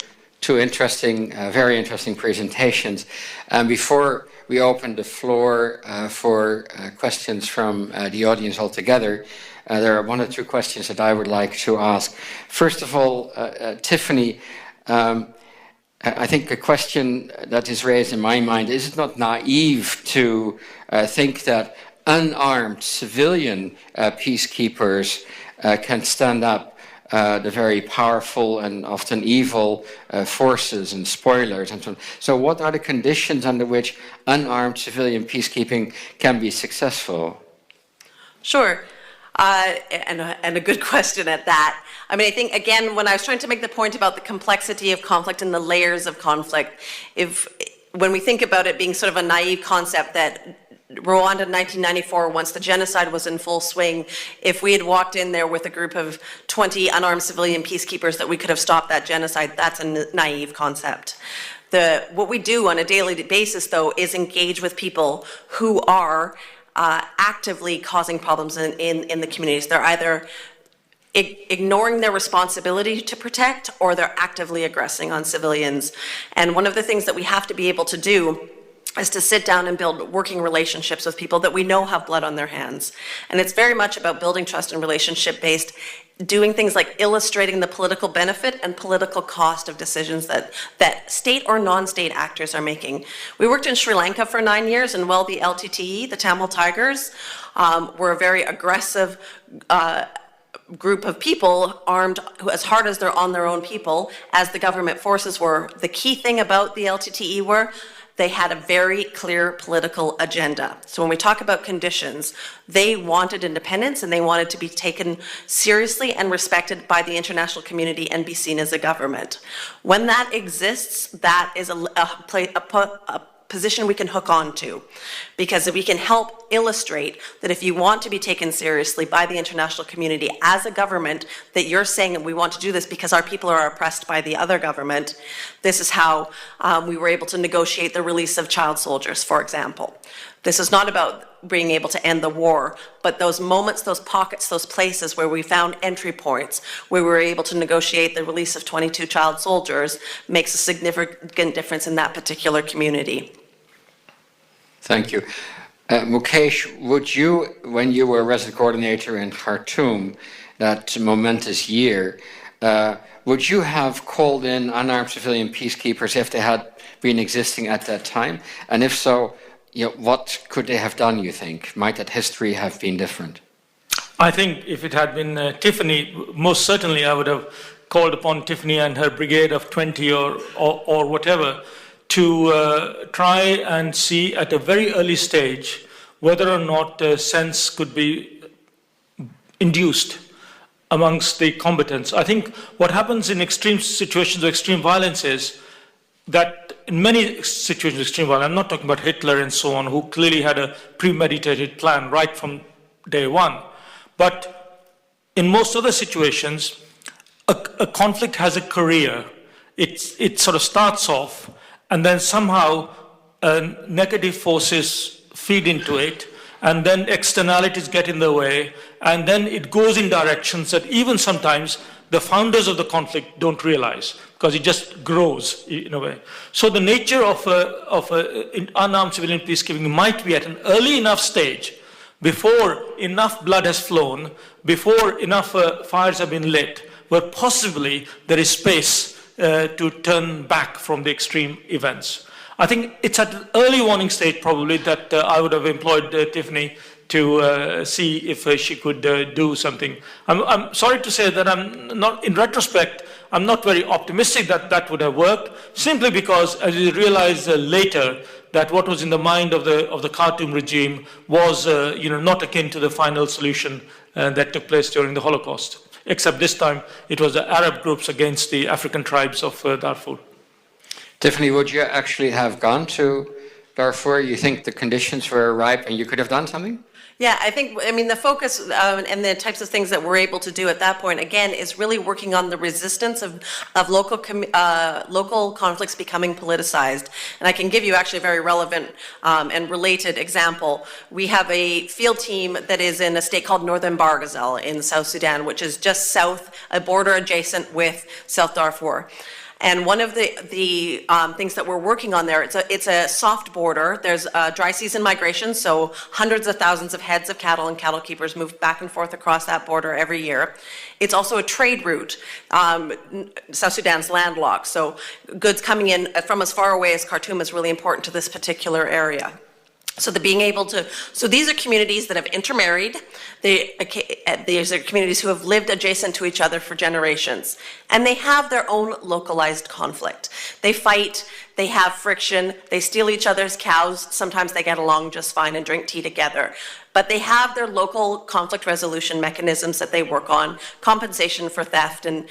two interesting, very interesting presentations. And before we open the floor for questions from the audience altogether, there are one or two questions that I would like to ask. First of all, Tiffany, I think a question that is raised in my mind, is it not naive to think that unarmed civilian peacekeepers can stand up the very powerful and often evil forces and spoilers and so on? So what are the conditions under which unarmed civilian peacekeeping can be successful? Sure. And a good question at that. I mean, I think, again, when I was trying to make the point about the complexity of conflict and the layers of conflict, when we think about it being sort of a naive concept that Rwanda in 1994, once the genocide was in full swing, if we had walked in there with a group of 20 unarmed civilian peacekeepers that we could have stopped that genocide, that's a naive concept. What we do on a daily basis, though, is engage with people who are actively causing problems in the communities. They're either ignoring their responsibility to protect, or they're actively aggressing on civilians. And one of the things that we have to be able to do is to sit down and build working relationships with people that we know have blood on their hands. And it's very much about building trust and relationship-based, doing things like illustrating the political benefit and political cost of decisions that state or non-state actors are making. We worked in Sri Lanka for 9 years, and the LTTE, the Tamil Tigers, were a very aggressive group of people armed as hard as they're on their own people, as the government forces were. The key thing about the LTTE were they had a very clear political agenda. So when we talk about conditions, they wanted independence and they wanted to be taken seriously and respected by the international community and be seen as a government. When that exists, that is a position we can hook on to, because we can help illustrate that if you want to be taken seriously by the international community as a government, that you're saying that we want to do this because our people are oppressed by the other government. This is how we were able to negotiate the release of child soldiers, for example. This is not about being able to end the war, but those moments, those pockets, those places where we found entry points, where we were able to negotiate the release of 22 child soldiers, makes a significant difference in that particular community. Thank you. Mukesh, would you, when you were resident coordinator in Khartoum, that momentous year, would you have called in unarmed civilian peacekeepers if they had been existing at that time? And if so, what could they have done, you think? Might that history have been different? I think if it had been Tiffany, most certainly I would have called upon Tiffany and her brigade of 20 or whatever to try and see at a very early stage whether or not a sense could be induced amongst the combatants. I think what happens in extreme situations of extreme violence is that in many situations of extreme violence, I'm not talking about Hitler and so on, who clearly had a premeditated plan right from day one, but in most other situations, a conflict has a career. It sort of starts off, and then somehow negative forces feed into it, and then externalities get in the way, and then it goes in directions that even sometimes the founders of the conflict don't realize, because it just grows in a way. So the nature of unarmed civilian peacekeeping might be at an early enough stage, before enough blood has flown, before enough fires have been lit, where possibly there is space to turn back from the extreme events. I think it's at an early warning stage probably that I would have employed Tiffany to see if she could do something. I'm sorry to say that I'm not, in retrospect, I'm not very optimistic that that would have worked, simply because, as we realized later, that what was in the mind of the Khartoum regime was, not akin to the final solution that took place during the Holocaust. Except this time, it was the Arab groups against the African tribes of Darfur. Tiffany, would you actually have gone to Darfur? You think the conditions were ripe and you could have done something? Yeah, the focus and the types of things that we're able to do at that point, again, is really working on the resistance of local conflicts becoming politicized. And I can give you actually a very relevant and related example. We have a field team that is in a state called Northern Barghazal in South Sudan, which is just south, a border adjacent with South Darfur. And one of the things that we're working on there, it's a soft border. There's dry season migration, so hundreds of thousands of heads of cattle and cattle keepers move back and forth across that border every year. It's also a trade route. South Sudan's landlocked, so goods coming in from as far away as Khartoum is really important to this particular area. So these are communities that have intermarried. These are communities who have lived adjacent to each other for generations. And they have their own localized conflict. They fight, they have friction, they steal each other's cows. Sometimes they get along just fine and drink tea together. But they have their local conflict resolution mechanisms that they work on, compensation for theft and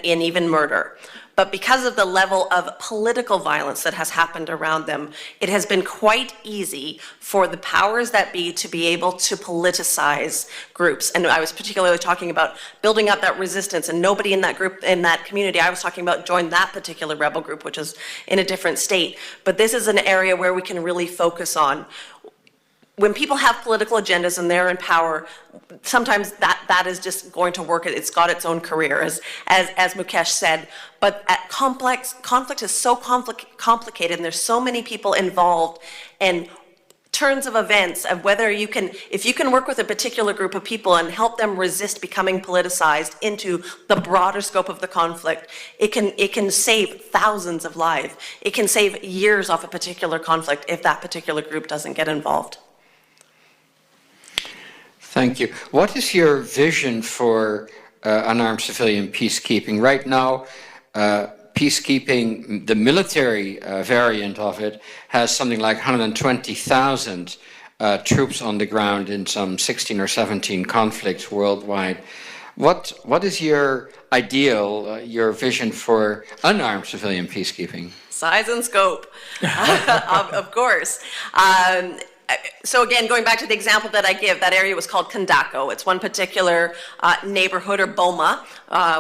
even murder. But because of the level of political violence that has happened around them, it has been quite easy for the powers that be to be able to politicize groups. And I was particularly talking about building up that resistance, and nobody in that group, in that community I was talking about, joined that particular rebel group, which is in a different state. But this is an area where we can really focus on. When people have political agendas and they're in power, sometimes that is just going to work. It's got its own career, as Mukesh said. But conflict is so complicated, and there's so many people involved, and turns of events of whether if you can work with a particular group of people and help them resist becoming politicized into the broader scope of the conflict, it can save thousands of lives. It can save years off a particular conflict if that particular group doesn't get involved. Thank you. What is your vision for unarmed civilian peacekeeping? Right now, peacekeeping, the military variant of it, has something like 120,000 troops on the ground in some 16 or 17 conflicts worldwide. What is your ideal, your vision for unarmed civilian peacekeeping? Size and scope, of course. So again, going back to the example that I give, that area was called Kandako. It's one particular neighborhood, or Boma,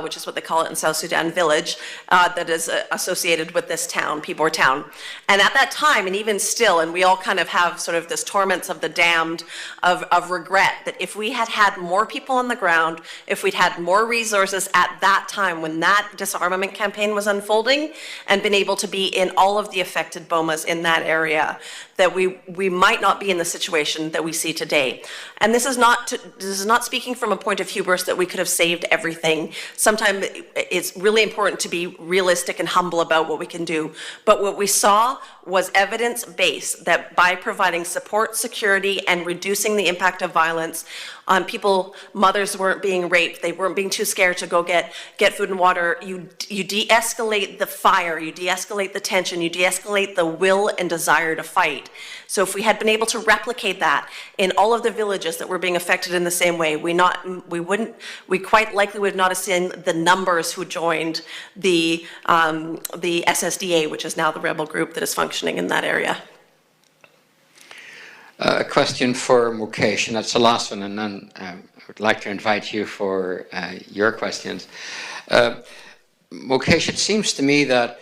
which is what they call it in South Sudan, village, that is associated with this town, Pibor town. And at that time, and even still, and we all kind of have sort of this torments of the damned of regret, that if we had had more people on the ground, if we'd had more resources at that time when that disarmament campaign was unfolding, and been able to be in all of the affected Bomas in that area, that we might not be in the situation that we see today. And this is not speaking from a point of hubris that we could have saved everything. Sometimes it's really important to be realistic and humble about what we can do. But what we saw was evidence-based, that by providing support, security, and reducing the impact of violence on people, mothers weren't being raped, they weren't being too scared to go get food and water. You de-escalate the fire, you de-escalate the tension, you de-escalate the will and desire to fight. So if we had been able to replicate that in all of the villages that were being affected in the same way, we quite likely would not have seen the numbers who joined the SSDA, which is now the rebel group that is functioning in that area. A question for Mukesh, and that's the last one, and then I would like to invite you for your questions. Mukesh, it seems to me that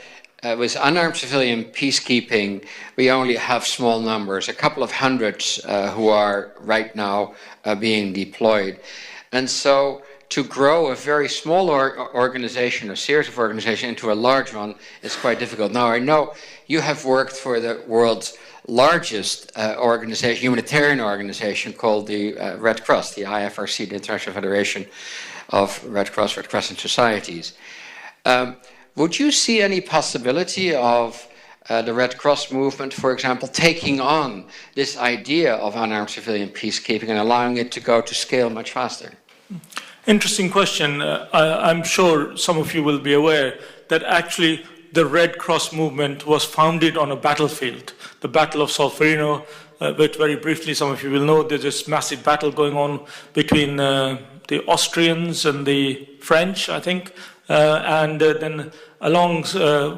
with unarmed civilian peacekeeping, we only have small numbers, a couple of hundreds who are right now being deployed. And so to grow a very small organization, a series of organizations, into a large one is quite difficult. Now, I know you have worked for the world's largest organization, humanitarian organization, called the Red Cross, the IFRC, the International Federation of Red Cross, Red Crescent Societies. Would you see any possibility of the Red Cross movement, for example, taking on this idea of unarmed civilian peacekeeping and allowing it to go to scale much faster? Interesting question. I'm sure some of you will be aware that actually the Red Cross movement was founded on a battlefield, the Battle of Solferino, which very briefly some of you will know there's this massive battle going on between the Austrians and the French, I think, and then along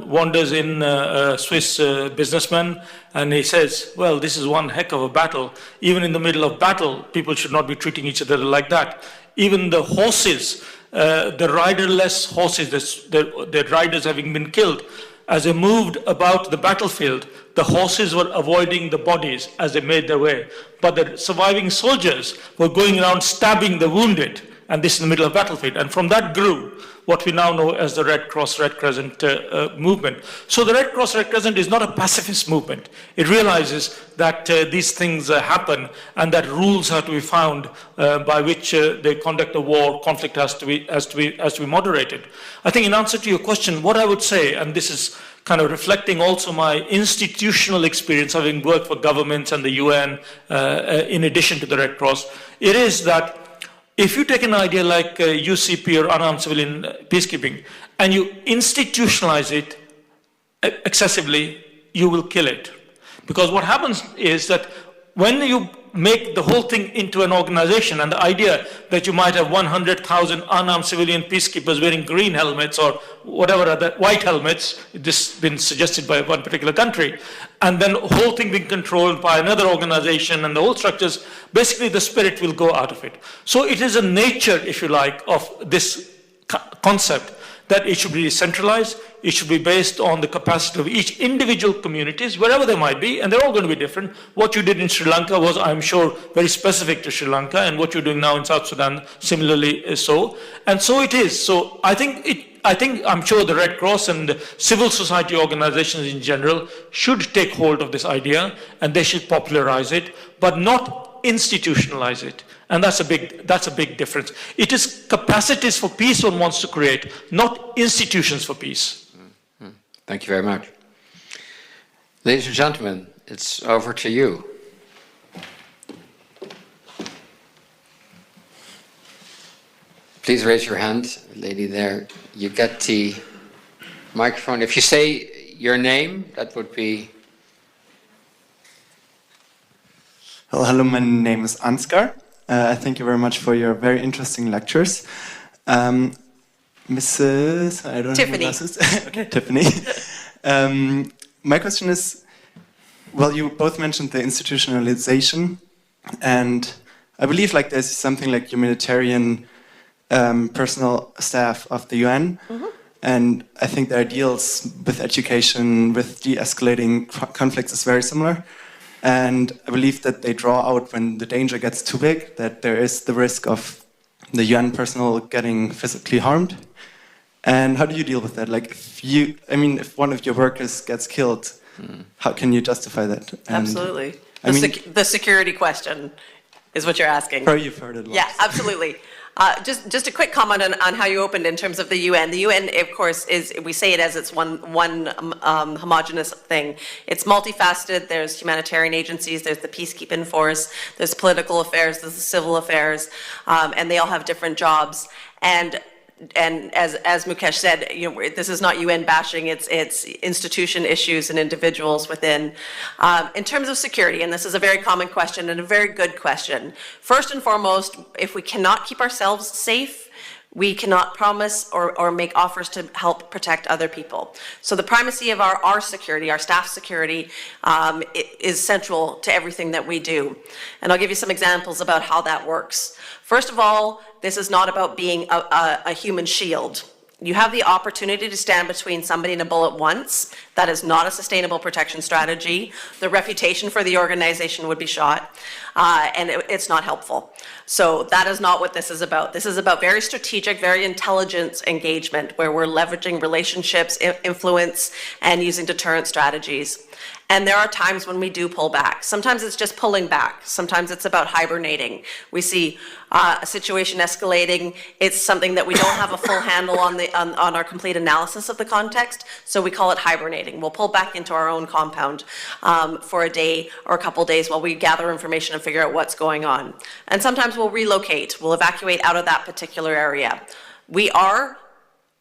wanders in a Swiss businessman, and he says, well, this is one heck of a battle. Even in the middle of battle, people should not be treating each other like that. Even the horses, the riderless horses, their riders having been killed, as they moved about the battlefield, the horses were avoiding the bodies as they made their way. But the surviving soldiers were going around stabbing the wounded, and this in the middle of the battlefield. And from that grew what we now know as the Red Cross, Red Crescent movement. So the Red Cross, Red Crescent is not a pacifist movement. It realizes that these things happen and that rules have to be found by which they conduct a war, conflict has to be moderated. I think in answer to your question, what I would say, and this is kind of reflecting also my institutional experience having worked for governments and the UN in addition to the Red Cross, it is that if you take an idea like UCP or unarmed civilian peacekeeping and you institutionalize it excessively, you will kill it. Because what happens is that when you make the whole thing into an organization, and the idea that you might have 100,000 unarmed civilian peacekeepers wearing green helmets or whatever other white helmets, this has been suggested by one particular country, and then the whole thing being controlled by another organization and the whole structures, basically the spirit will go out of it. So it is a nature, if you like, of this concept that it should be decentralized, it should be based on the capacity of each individual communities, wherever they might be, and they're all going to be different. What you did in Sri Lanka was, I'm sure, very specific to Sri Lanka, and what you're doing now in South Sudan similarly is so. And so it is. So I'm sure the Red Cross and civil society organizations in general should take hold of this idea, and they should popularize it, but not institutionalize it. And that's a big difference. It is capacities for peace one wants to create, not institutions for peace. Mm-hmm. Thank you very much. Ladies and gentlemen, it's over to you. Please raise your hand, lady there. You get the microphone. If you say your name, that would be... Hello, my name is Ansgar. Thank you very much for your very interesting lectures. Mrs. I don't Tiffany. know who okay, Tiffany. My question is, well, you both mentioned the institutionalization, and I believe like there's something like humanitarian personnel staff of the UN, and I think their ideals with education, with de-escalating conflicts is very similar. And I believe that they draw out when the danger gets too big, that there is the risk of the UN personnel getting physically harmed. And how do you deal with that? Like, if one of your workers gets killed, how can you justify that? And absolutely. The security question is what you're asking. Probably you've heard it lots. Yeah, absolutely. Just a quick comment on how you opened in terms of the UN. The UN, of course, we say it as it's one homogenous thing. It's multifaceted. There's humanitarian agencies. There's the peacekeeping force. There's political affairs. There's the civil affairs, and they all have different jobs. And as Mukesh said, this is not UN bashing, it's institution issues and individuals within. In terms of security, and this is a very common question and a very good question, first and foremost, if we cannot keep ourselves safe, we cannot promise or make offers to help protect other people. So the primacy of our security, our staff security, is central to everything that we do. And I'll give you some examples about how that works. First of all, this is not about being a human shield. You have the opportunity to stand between somebody and a bullet once. That is not a sustainable protection strategy. The reputation for the organization would be shot, and it's not helpful. So that is not what this is about. This is about very strategic, very intelligent engagement where we're leveraging relationships, influence, and using deterrent strategies. And there are times when we do pull back. Sometimes it's just pulling back. Sometimes it's about hibernating. We see a situation escalating. It's something that we don't have a full handle on our complete analysis of the context, so we call it hibernating. We'll pull back into our own compound for a day or a couple days while we gather information and figure out what's going on. And sometimes we'll relocate. We'll evacuate out of that particular area. We are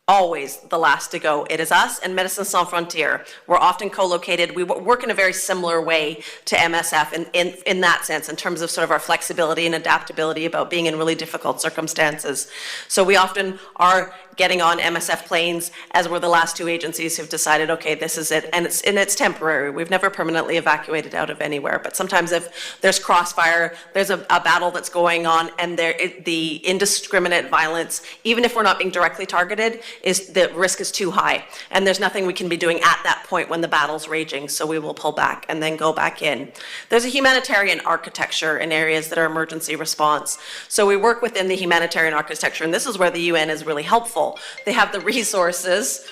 always the last to go. It is us and Médecins Sans Frontières. We're often co-located. We work in a very similar way to MSF in that sense, in terms of sort of our flexibility and adaptability about being in really difficult circumstances. So we often are getting on MSF planes as we're the last two agencies who've decided, okay, this is it, and it's temporary. We've never permanently evacuated out of anywhere, but sometimes if there's crossfire, there's a battle that's going on, and the indiscriminate violence, even if we're not being directly targeted, the risk is too high, and there's nothing we can be doing at that point when the battle's raging, so we will pull back and then go back in. There's a humanitarian architecture in areas that are emergency response, so we work within the humanitarian architecture, and this is where the UN is really helpful. They have the resources.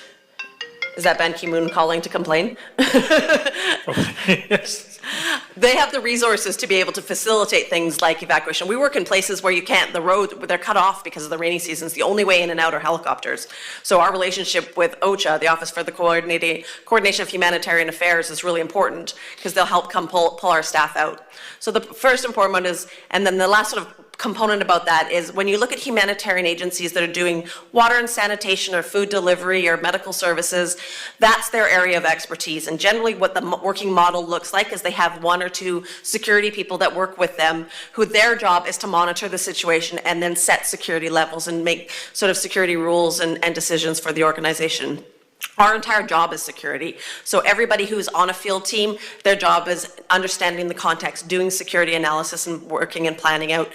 Is that Ban Ki-moon calling to complain? Yes. They have the resources to be able to facilitate things like evacuation. We work in places where you can't, the road, they're cut off because of the rainy seasons. The only way in and out are helicopters. So our relationship with OCHA, the Office for the Coordination of Humanitarian Affairs, is really important because they'll help come pull our staff out. So the first and foremost is, and then the last sort of component about that is when you look at humanitarian agencies that are doing water and sanitation or food delivery or medical services, that's their area of expertise. And generally what the working model looks like is they have one or two security people that work with them who their job is to monitor the situation and then set security levels and make sort of security rules and decisions for the organization. Our entire job is security. So everybody who's on a field team, their job is understanding the context, doing security analysis and working and planning out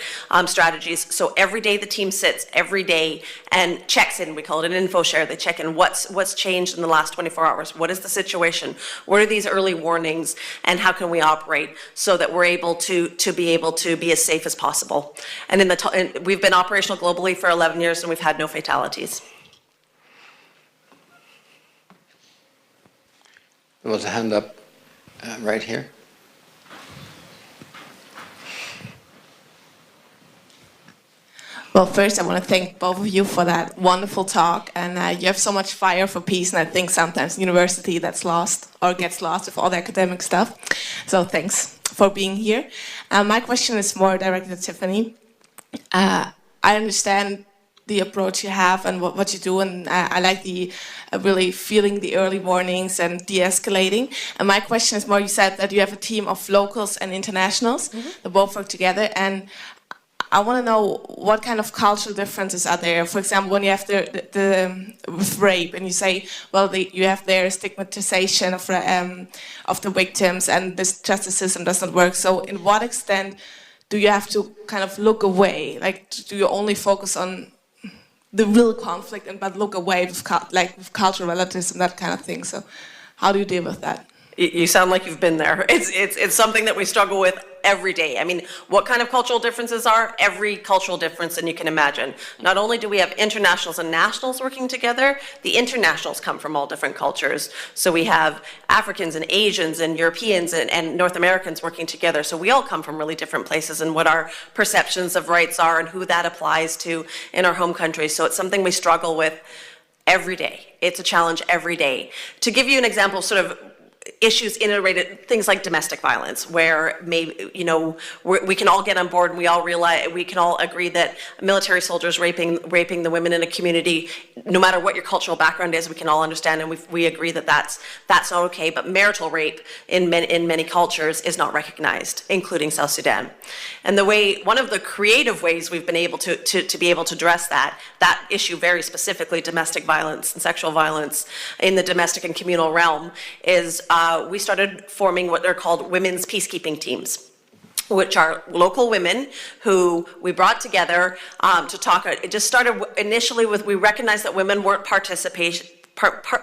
strategies. So every day the team sits every day and checks in. We call it an info share. They check in what's changed in the last 24 hours. What is the situation? What are these early warnings? And how can we operate so that we're able to be as safe as possible? And we've been operational globally for 11 years and we've had no fatalities. There was a hand up right here. Well, first I want to thank both of you for that wonderful talk, and you have so much fire for peace, and I think sometimes university that's lost or gets lost with all the academic stuff. So thanks for being here. My question is more directed to Tiffany. I understand the approach you have and what you do, and I like the really feeling the early warnings and de-escalating. And my question is more, you said that you have a team of locals and internationals that both work together, and I want to know what kind of cultural differences are there. For example, when you have with rape, and you say, well, you have their stigmatization of the victims, and this justice system does not work. So, in what extent do you have to kind of look away? Like, do you only focus on the real conflict but look away with cultural relativism, that kind of thing? So, how do you deal with that? You sound like you've been there. It's something that we struggle with every day. I mean, what kind of cultural differences are? Every cultural difference that you can imagine. Not only do we have internationals and nationals working together, the internationals come from all different cultures. So we have Africans and Asians and Europeans and North Americans working together. So we all come from really different places and what our perceptions of rights are and who that applies to in our home countries. So it's something we struggle with every day. It's a challenge every day. To give you an example, sort of issues iterated, things like domestic violence, where maybe, we can all get on board and we can all agree that military soldiers raping the women in a community, no matter what your cultural background is, we can all understand and we agree that that's not okay. But marital rape in many cultures is not recognized, including South Sudan. And one of the creative ways we've been able to be able to address that issue very specifically, domestic violence and sexual violence in the domestic and communal realm, is we started forming what they're called women's peacekeeping teams, which are local women who we brought together to talk. It just started initially with, we recognized that women weren't participating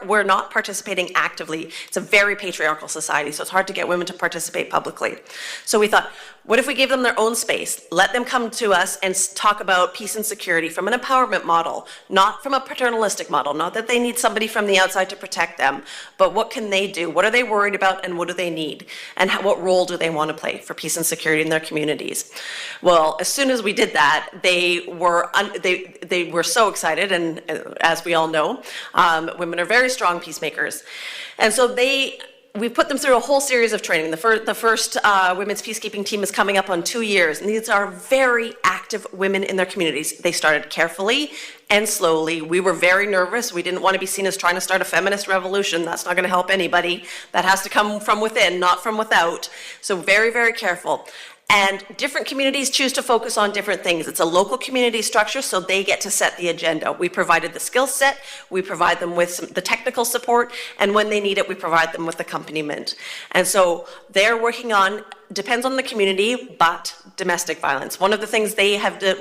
we're not participating actively. It's a very patriarchal society, so it's hard to get women to participate publicly. So we thought, what if we gave them their own space? Let them come to us and talk about peace and security from an empowerment model, not from a paternalistic model, not that they need somebody from the outside to protect them, but what can they do? What are they worried about and what do they need? And what role do they want to play for peace and security in their communities? Well, as soon as we did that, they were so excited, and as we all know, women are very strong peacemakers. And so we put them through a whole series of training. The first women's peacekeeping team is coming up on 2 years, and these are very active women in their communities. They started carefully and slowly. We were very nervous. We didn't want to be seen as trying to start a feminist revolution. That's not going to help anybody. That has to come from within, not from without. So very, very careful. And different communities choose to focus on different things. It's a local community structure, so they get to set the agenda. We provided the skill set, we provide them with the technical support, and when they need it, we provide them with accompaniment. And so they're working on, depends on the community, but domestic violence. One of the things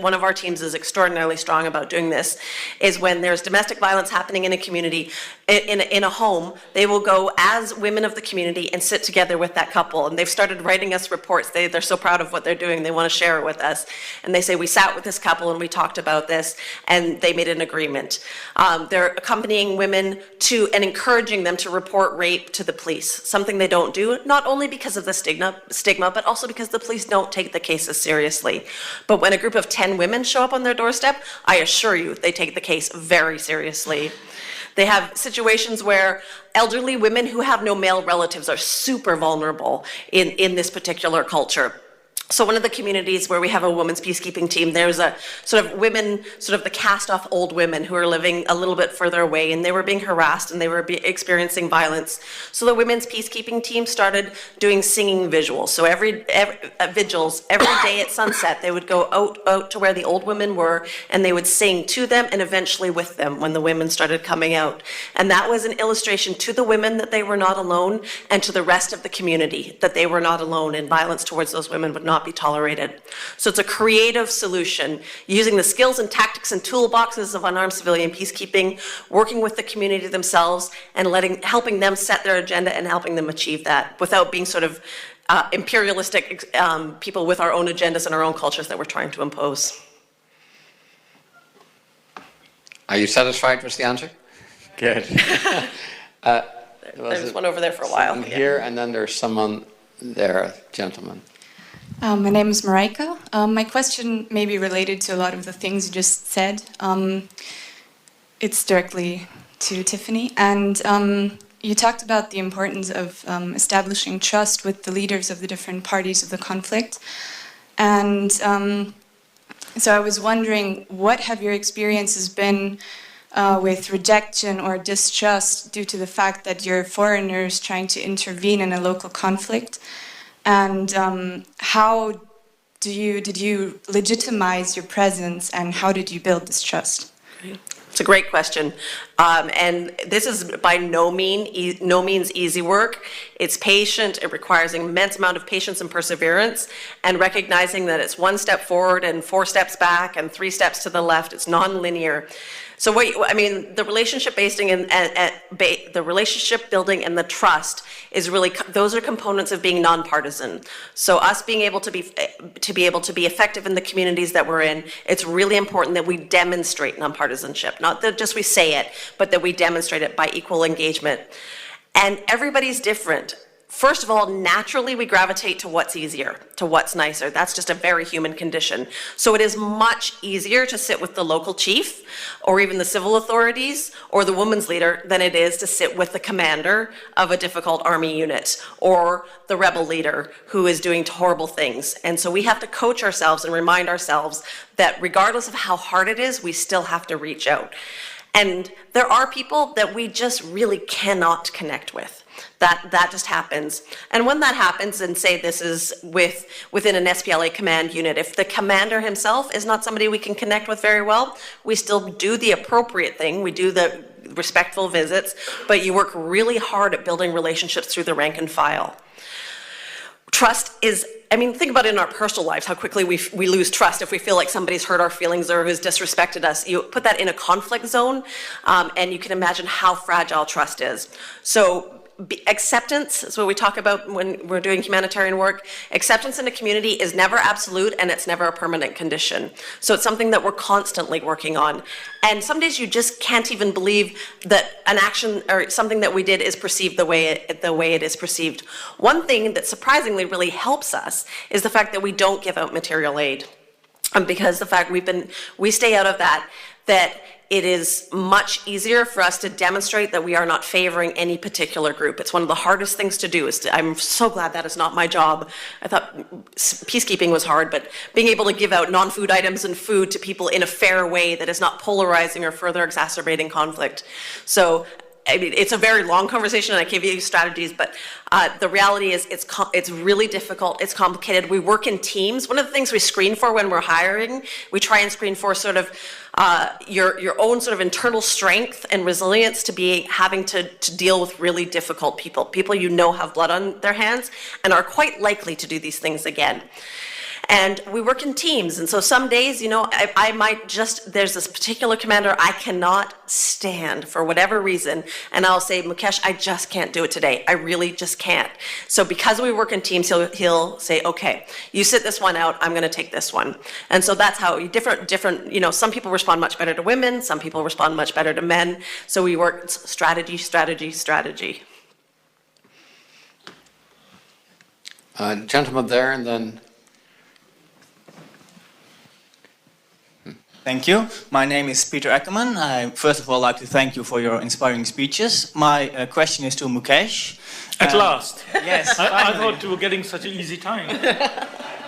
one of our teams is extraordinarily strong about doing this, is when there's domestic violence happening in a community, in a home, they will go as women of the community and sit together with that couple. And they've started writing us reports. They're so proud of what they're doing. They want to share it with us. And they say, we sat with this couple and we talked about this, and they made an agreement. They're accompanying women to and encouraging them to report rape to the police, something they don't do, not only because of the stigma, but also because the police don't take the cases seriously. But when a group of 10 women show up on their doorstep, I assure you, they take the case very seriously. They have situations where elderly women who have no male relatives are super vulnerable in this particular culture. So one of the communities where we have a women's peacekeeping team, there's a sort of women, sort of the cast-off old women who are living a little bit further away, and they were being harassed and they were experiencing violence. So the women's peacekeeping team started doing singing visuals. So every vigils, every day at sunset, they would go out to where the old women were, and they would sing to them and eventually with them when the women started coming out. And that was an illustration to the women that they were not alone, and to the rest of the community that they were not alone, and violence towards those women would not be tolerated. So it's a creative solution, using the skills and tactics and toolboxes of unarmed civilian peacekeeping, working with the community themselves, and helping them set their agenda and helping them achieve that without being sort of imperialistic people with our own agendas and our own cultures that we're trying to impose. Are you satisfied with the answer? Good. There's one over there for a while. Here, and then there's someone there, gentleman. My name is Marika. My question may be related to a lot of the things you just said. It's directly to Tiffany. And you talked about the importance of establishing trust with the leaders of the different parties of the conflict. And so I was wondering, what have your experiences been with rejection or distrust due to the fact that you're foreigners trying to intervene in a local conflict? And how did you legitimize your presence, and how did you build this trust? It's a great question. And this is by no means easy work. It's patient. It requires an immense amount of patience and perseverance, and recognizing that it's 1 step forward and 4 steps back and 3 steps to the left. It's non-linear. So the relationship building and the trust is really, those are components of being nonpartisan. So us being able to be effective in the communities that we're in, it's really important that we demonstrate nonpartisanship. Not that just we say it, but that we demonstrate it by equal engagement. And everybody's different. First of all, naturally we gravitate to what's easier, to what's nicer. That's just a very human condition. So it is much easier to sit with the local chief, or even the civil authorities, or the women's leader, than it is to sit with the commander of a difficult army unit, or the rebel leader who is doing horrible things. And so we have to coach ourselves and remind ourselves that regardless of how hard it is, we still have to reach out. And there are people that we just really cannot connect with. That just happens. And when that happens, and say this is within an SPLA command unit, if the commander himself is not somebody we can connect with very well, we still do the appropriate thing. We do the respectful visits, but you work really hard at building relationships through the rank and file. trust is, I mean, think about it in our personal lives, how quickly we lose trust if we feel like somebody's hurt our feelings or has disrespected us. You put that in a conflict zone, and you can imagine how fragile trust is. So acceptance is what we talk about when we're doing humanitarian work. Acceptance in a community is never absolute, and it's never a permanent condition. So it's something that we're constantly working on. And some days you just can't even believe that an action or something that we did is perceived the way it is perceived. One thing that surprisingly really helps us is the fact that we don't give out material aid. Because the fact we stay out of that it is much easier for us to demonstrate that we are not favoring any particular group. It's one of the hardest things to do. I'm so glad that is not my job. I thought peacekeeping was hard, but being able to give out non-food items and food to people in a fair way that is not polarizing or further exacerbating conflict. So, I mean, it's a very long conversation, and I gave you strategies, but the reality is it's really difficult, it's complicated. We work in teams. One of the things we screen for when we're hiring, we try and screen for sort of your own sort of internal strength and resilience to be having to deal with really difficult people you know have blood on their hands and are quite likely to do these things again. And we work in teams, and so some days, you know, I might just, there's this particular commander I cannot stand for whatever reason, and I'll say, Mukesh, I just can't do it today. I really just can't. So because we work in teams, he'll say, okay, you sit this one out, I'm going to take this one. And so that's how different, you know, some people respond much better to women, some people respond much better to men. So we work strategy. Gentleman there, and then... Thank you. My name is Peter Ackerman. I first of all like to thank you for your inspiring speeches. My question is to Mukesh. At last. Yes. I thought you were getting such an easy time.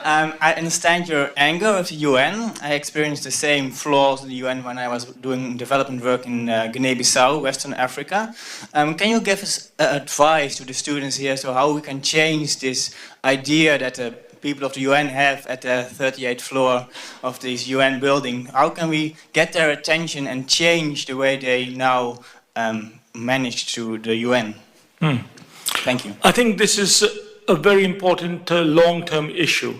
I understand your anger with the UN. I experienced the same flaws in the UN when I was doing development work in Guinea-Bissau, Western Africa. Can you give us advice to the students here, so how we can change this idea that the people of the UN have at the 38th floor of this UN building? How can we get their attention and change the way they now manage to the UN? Thank you. I think this is a very important long-term issue.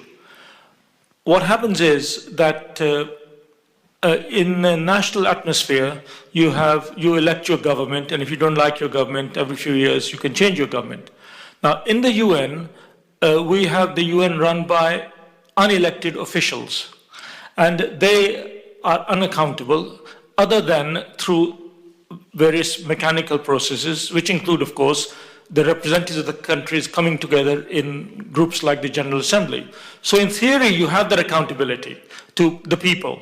What happens is that in the national atmosphere, you elect your government, and if you don't like your government, every few years you can change your government. Now, in the UN, we have the UN run by unelected officials, and they are unaccountable other than through various mechanical processes, which include, of course, the representatives of the countries coming together in groups like the General Assembly. So in theory, you have that accountability to the people.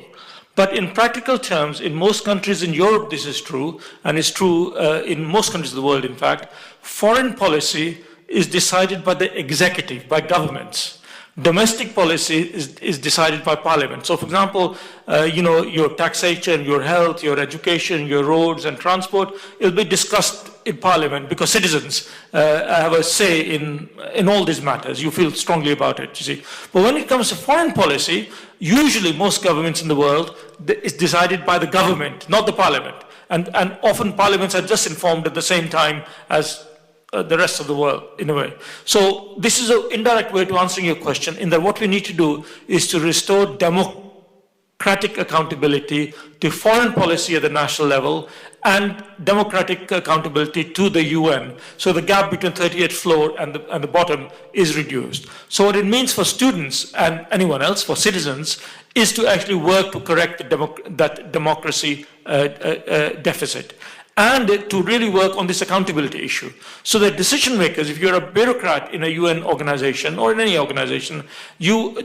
But in practical terms, in most countries in Europe, this is true, and it's true in most countries of the world, in fact, foreign policy is decided by the executive, by governments. Domestic policy is decided by parliament. So, for example, your taxation, your health, your education, your roads and transport, it'll be discussed in parliament because citizens have a say in all these matters. You feel strongly about it, you see. But when it comes to foreign policy, usually most governments in the world, it's decided by the government, not the parliament. And often parliaments are just informed at the same time as the rest of the world, in a way. So this is an indirect way to answering your question, in that what we need to do is to restore democratic accountability to foreign policy at the national level and democratic accountability to the UN. So the gap between 38th floor and the bottom is reduced. So what it means for students and anyone else, for citizens, is to actually work to correct that democracy deficit, and to really work on this accountability issue. So that decision makers, if you're a bureaucrat in a UN organization or in any organization, you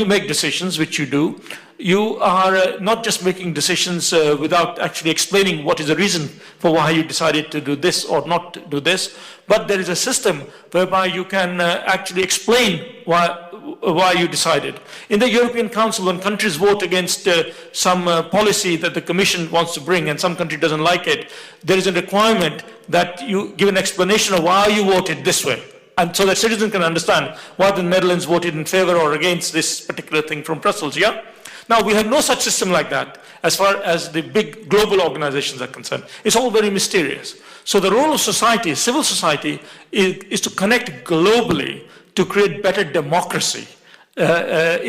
make decisions, which you do, you are not just making decisions without actually explaining what is the reason for why you decided to do this or not do this, but there is a system whereby you can actually explain why you decided. In the European Council, when countries vote against some policy that the Commission wants to bring and some country doesn't like it, there is a requirement that you give an explanation of why you voted this way, and so that citizens can understand why the Netherlands voted in favor or against this particular thing from Brussels, yeah? Now, we have no such system like that as far as the big global organizations are concerned. It's all very mysterious. So the role of society, civil society, is to connect globally to create better democracy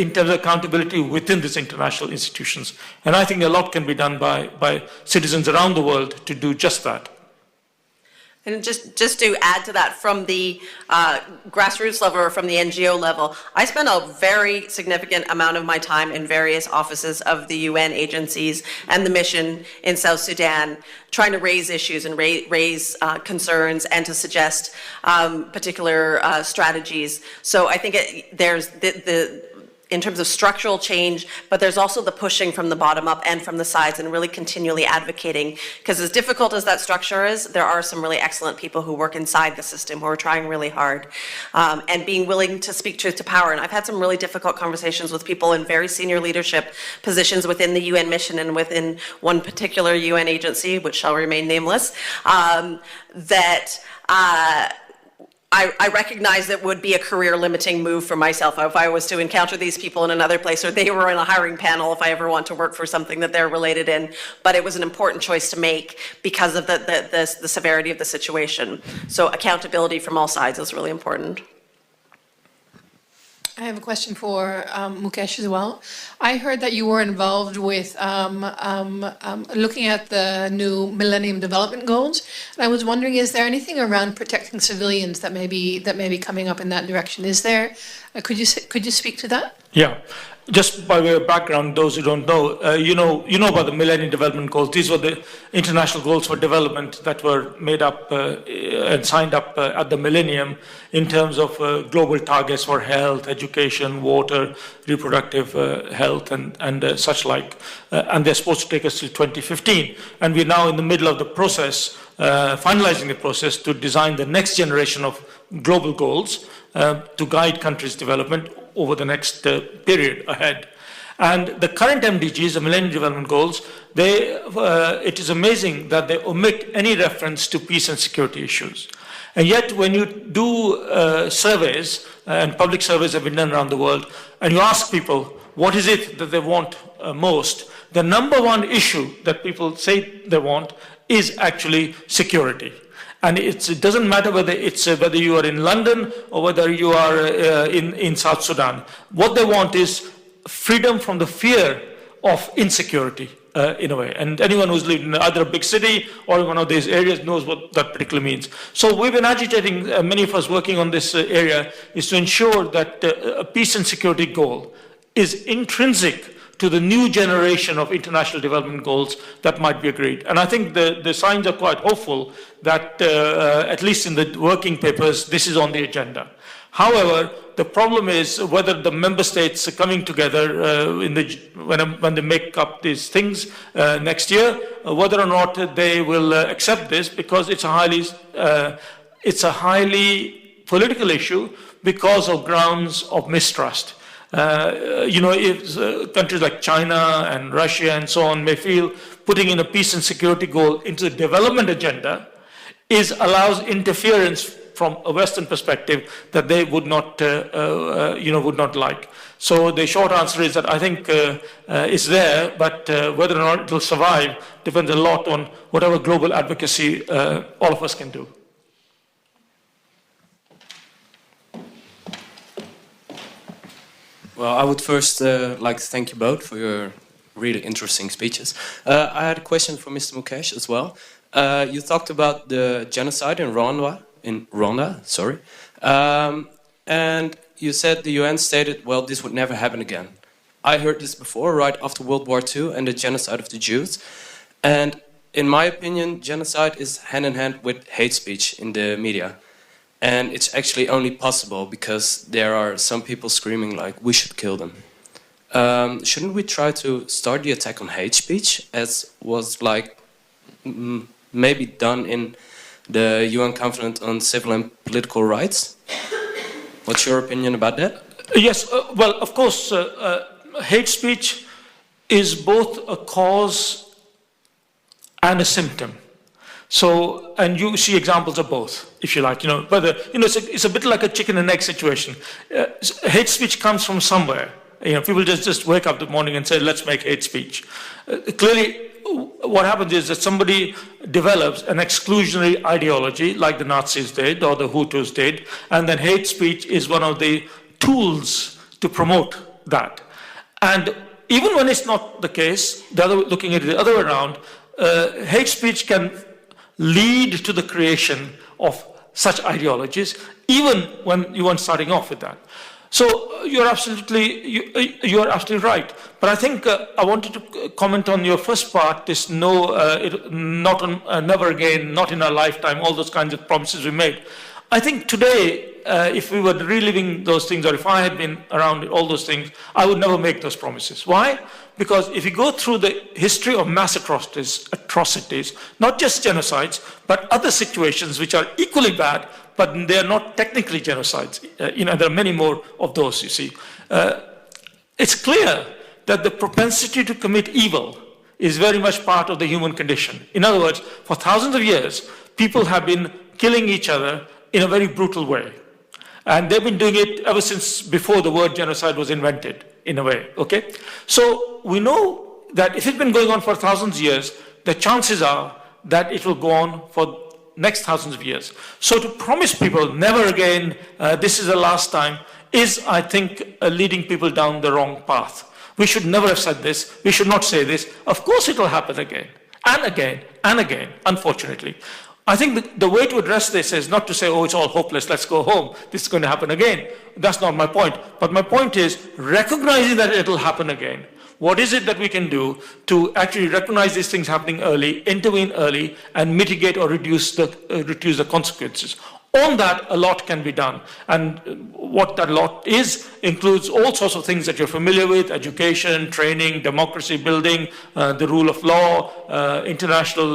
in terms of accountability within these international institutions. And I think a lot can be done by citizens around the world to do just that. And just to add to that, from the grassroots level or from the NGO level, I spend a very significant amount of my time in various offices of the UN agencies and the mission in South Sudan, trying to raise issues and raise concerns and to suggest particular strategies. So I think there's in terms of structural change, but there's also the pushing from the bottom up and from the sides and really continually advocating. Because as difficult as that structure is, there are some really excellent people who work inside the system who are trying really hard and being willing to speak truth to power. And I've had some really difficult conversations with people in very senior leadership positions within the UN mission and within one particular UN agency, which shall remain nameless, I recognize that would be a career-limiting move for myself if I was to encounter these people in another place, or they were in a hiring panel if I ever want to work for something that they're related in. But it was an important choice to make because of the severity of the situation. So accountability from all sides is really important. I have a question for Mukesh as well. I heard that you were involved with looking at the new Millennium Development Goals. And I was wondering, is there anything around protecting civilians that may be coming up in that direction? Is there? Could you speak to that? Yeah. Just by way of background, those who don't know, you know about the Millennium Development Goals. These were the international goals for development that were made up and signed up at the millennium in terms of global targets for health, education, water, reproductive health, and such like. And they're supposed to take us to 2015. And we're now in the middle of the process, finalizing the process to design the next generation of global goals to guide countries' development over the next period ahead. And the current MDGs, the Millennium Development Goals, it is amazing that they omit any reference to peace and security issues. And yet when you do surveys, and public surveys have been done around the world, and you ask people what is it that they want most, the number one issue that people say they want is actually security. And it doesn't matter whether you are in London or whether you are in South Sudan. What they want is freedom from the fear of insecurity, in a way. And anyone who's lived in either a big city or one of these areas knows what that particularly means. So we've been agitating, many of us working on this area, is to ensure that a peace and security goal is intrinsic to the new generation of international development goals that might be agreed. And I think the signs are quite hopeful that, at least in the working papers, this is on the agenda. However, the problem is whether the member states are coming together when they make up these things next year, whether or not they will accept this, because it's a highly political issue because of grounds of mistrust. If countries like China and Russia and so on may feel putting in a peace and security goal into the development agenda allows interference from a Western perspective that they would not like. So the short answer is that I think it's there, but whether or not it will survive depends a lot on whatever global advocacy all of us can do. Well, I would first like to thank you both for your really interesting speeches. I had a question for Mr. Mukesh as well. You talked about the genocide in Rwanda, and you said the UN stated, well, this would never happen again. I heard this before, right after World War II and the genocide of the Jews. And in my opinion, genocide is hand in hand with hate speech in the media. And it's actually only possible because there are some people screaming like, we should kill them. Shouldn't we try to start the attack on hate speech, as was like maybe done in the UN Conference on Civil and Political Rights? What's your opinion about that? Yes, well, of course, hate speech is both a cause and a symptom. So, and you see examples of both, if you like, whether, it's a bit like a chicken and egg situation. Hate speech comes from somewhere. People just wake up in the morning and say, let's make hate speech. Clearly, what happens is that somebody develops an exclusionary ideology like the Nazis did or the Hutus did, and then hate speech is one of the tools to promote that. And even when it's not the case, looking at it the other way around, hate speech can lead to the creation of such ideologies, even when you weren't starting off with that. So you're absolutely right. But I think I wanted to comment on your first part, this not on, never again, not in our lifetime, all those kinds of promises we made. I think today, if we were reliving those things, or if I had been around all those things, I would never make those promises. Why? Because if you go through the history of mass atrocities, not just genocides, but other situations which are equally bad, but they are not technically genocides. There are many more of those, you see. It's clear that the propensity to commit evil is very much part of the human condition. In other words, for thousands of years, people have been killing each other in a very brutal way. And they've been doing it ever since before the word genocide was invented, in a way, okay? So we know that if it's been going on for thousands of years, the chances are that it will go on for next thousands of years. So to promise people, never again, this is the last time, is, I think, leading people down the wrong path. We should never have said this. We should not say this. Of course it will happen again, and again, and again, unfortunately. I think the way to address this is not to say, oh, it's all hopeless, let's go home, this is going to happen again. That's not my point. But my point is recognizing that it will happen again. What is it that we can do to actually recognize these things happening early, intervene early, and mitigate or reduce the consequences? On that, a lot can be done. And what that lot includes all sorts of things that you're familiar with: education, training, democracy building, the rule of law, international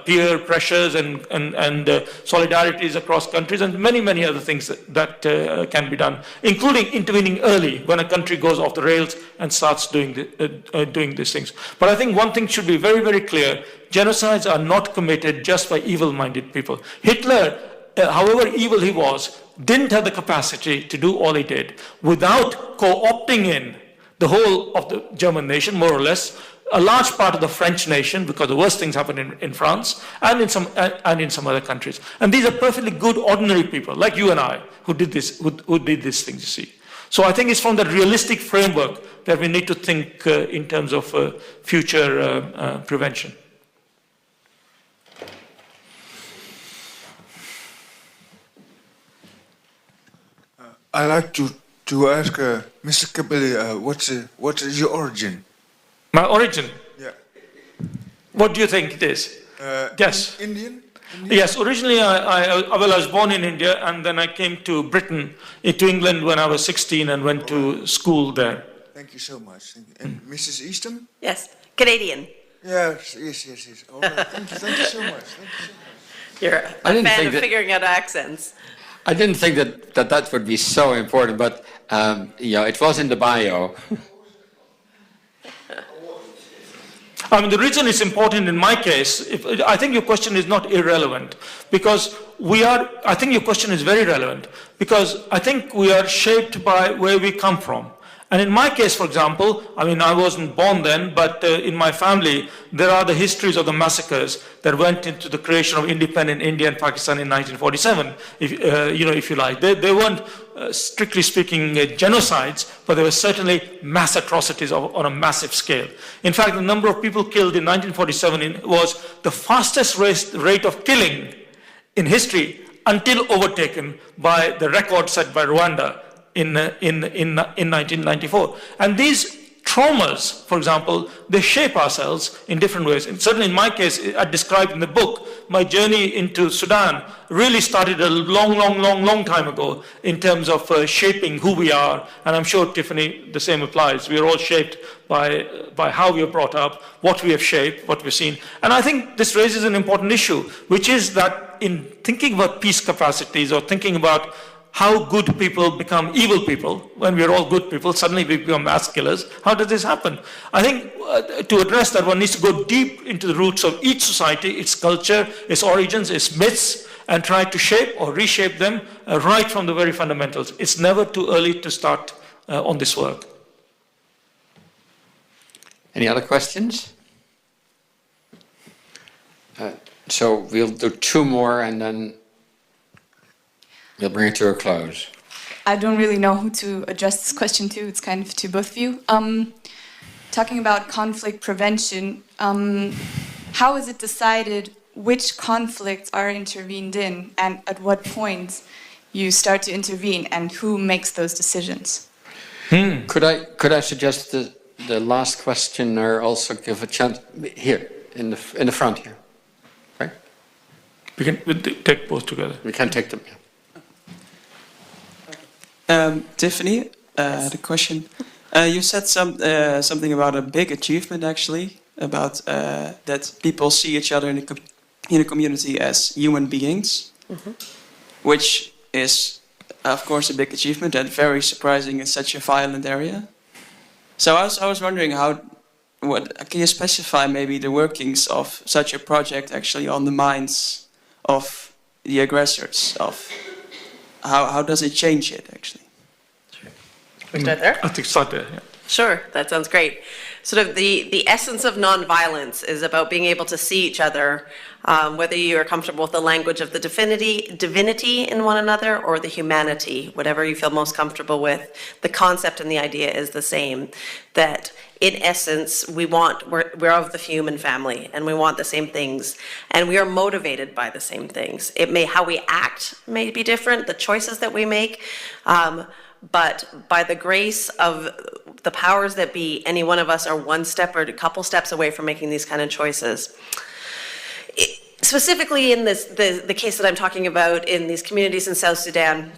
peer pressures and solidarities across countries, and many, many other things that can be done, including intervening early when a country goes off the rails and starts doing these things. But I think one thing should be very, very clear: genocides are not committed just by evil-minded people. Hitler, however evil he was, didn't have the capacity to do all he did without co-opting in the whole of the German nation, more or less, a large part of the French nation, because the worst things happened in France and in some other countries. And these are perfectly good, ordinary people, like you and I, who did these things, you see. So I think it's from that realistic framework that we need to think in terms of future prevention. I'd like to ask Mr. Kapila, what is your origin? My origin? Yeah. What do you think it is? Yes. Indian? Yes, originally I was born in India, and then I came to Britain, to England when I was 16 and went to school there. Thank you so much. And Mrs. Easthom? Yes, Canadian. Yes. All right. Thank you so much. Thank you so much. You're a fan of figuring out accents. I didn't think that would be so important, but it was in the bio. I mean, the reason it's important in my case, I think your question is not irrelevant, because I think your question is very relevant, because I think we are shaped by where we come from. And in my case, for example, I mean, I wasn't born then, but in my family, there are the histories of the massacres that went into the creation of independent India and Pakistan in 1947, if you like. They weren't, strictly speaking, genocides, but there were certainly mass atrocities on a massive scale. In fact, the number of people killed in 1947 was the fastest rate of killing in history, until overtaken by the record set by Rwanda in 1994. And these traumas, for example, they shape ourselves in different ways. And certainly in my case, I described in the book, my journey into Sudan really started a long time ago in terms of shaping who we are. And I'm sure, Tiffany, the same applies. We are all shaped by how we are brought up, what we have shaped, what we've seen. And I think this raises an important issue, which is that in thinking about peace capacities or thinking about how good people become evil people, when we're all good people, suddenly we become mass killers. How does this happen? I think to address that, one needs to go deep into the roots of each society, its culture, its origins, its myths, and try to shape or reshape them right from the very fundamentals. It's never too early to start on this work. Any other questions? So we'll do two more and then we'll bring it to a close. I don't really know who to address this question to. It's kind of to both of you. Talking about conflict prevention, how is it decided which conflicts are intervened in and at what point you start to intervene and who makes those decisions? Could I suggest the last questioner also give a chance here in the front here, right? We'll take both together. We can take them. Yeah. Tiffany, the question. You said something about a big achievement, actually, about that people see each other in the community as human beings, which is, of course, a big achievement and very surprising in such a violent area. So I was wondering can you specify maybe the workings of such a project actually on the minds of the aggressors, of how does it change it actually? Start there? I think start there, yeah. Sure, that sounds great. Sort of the essence of nonviolence is about being able to see each other, whether you are comfortable with the language of the divinity in one another or the humanity, whatever you feel most comfortable with. The concept and the idea is the same, that in essence, we're of the human family and we want the same things and we are motivated by the same things. How we act may be different, the choices that we make, but by the grace of the powers that be, any one of us are one step or a couple steps away from making these kind of choices. Specifically in the case that I'm talking about in these communities in South Sudan,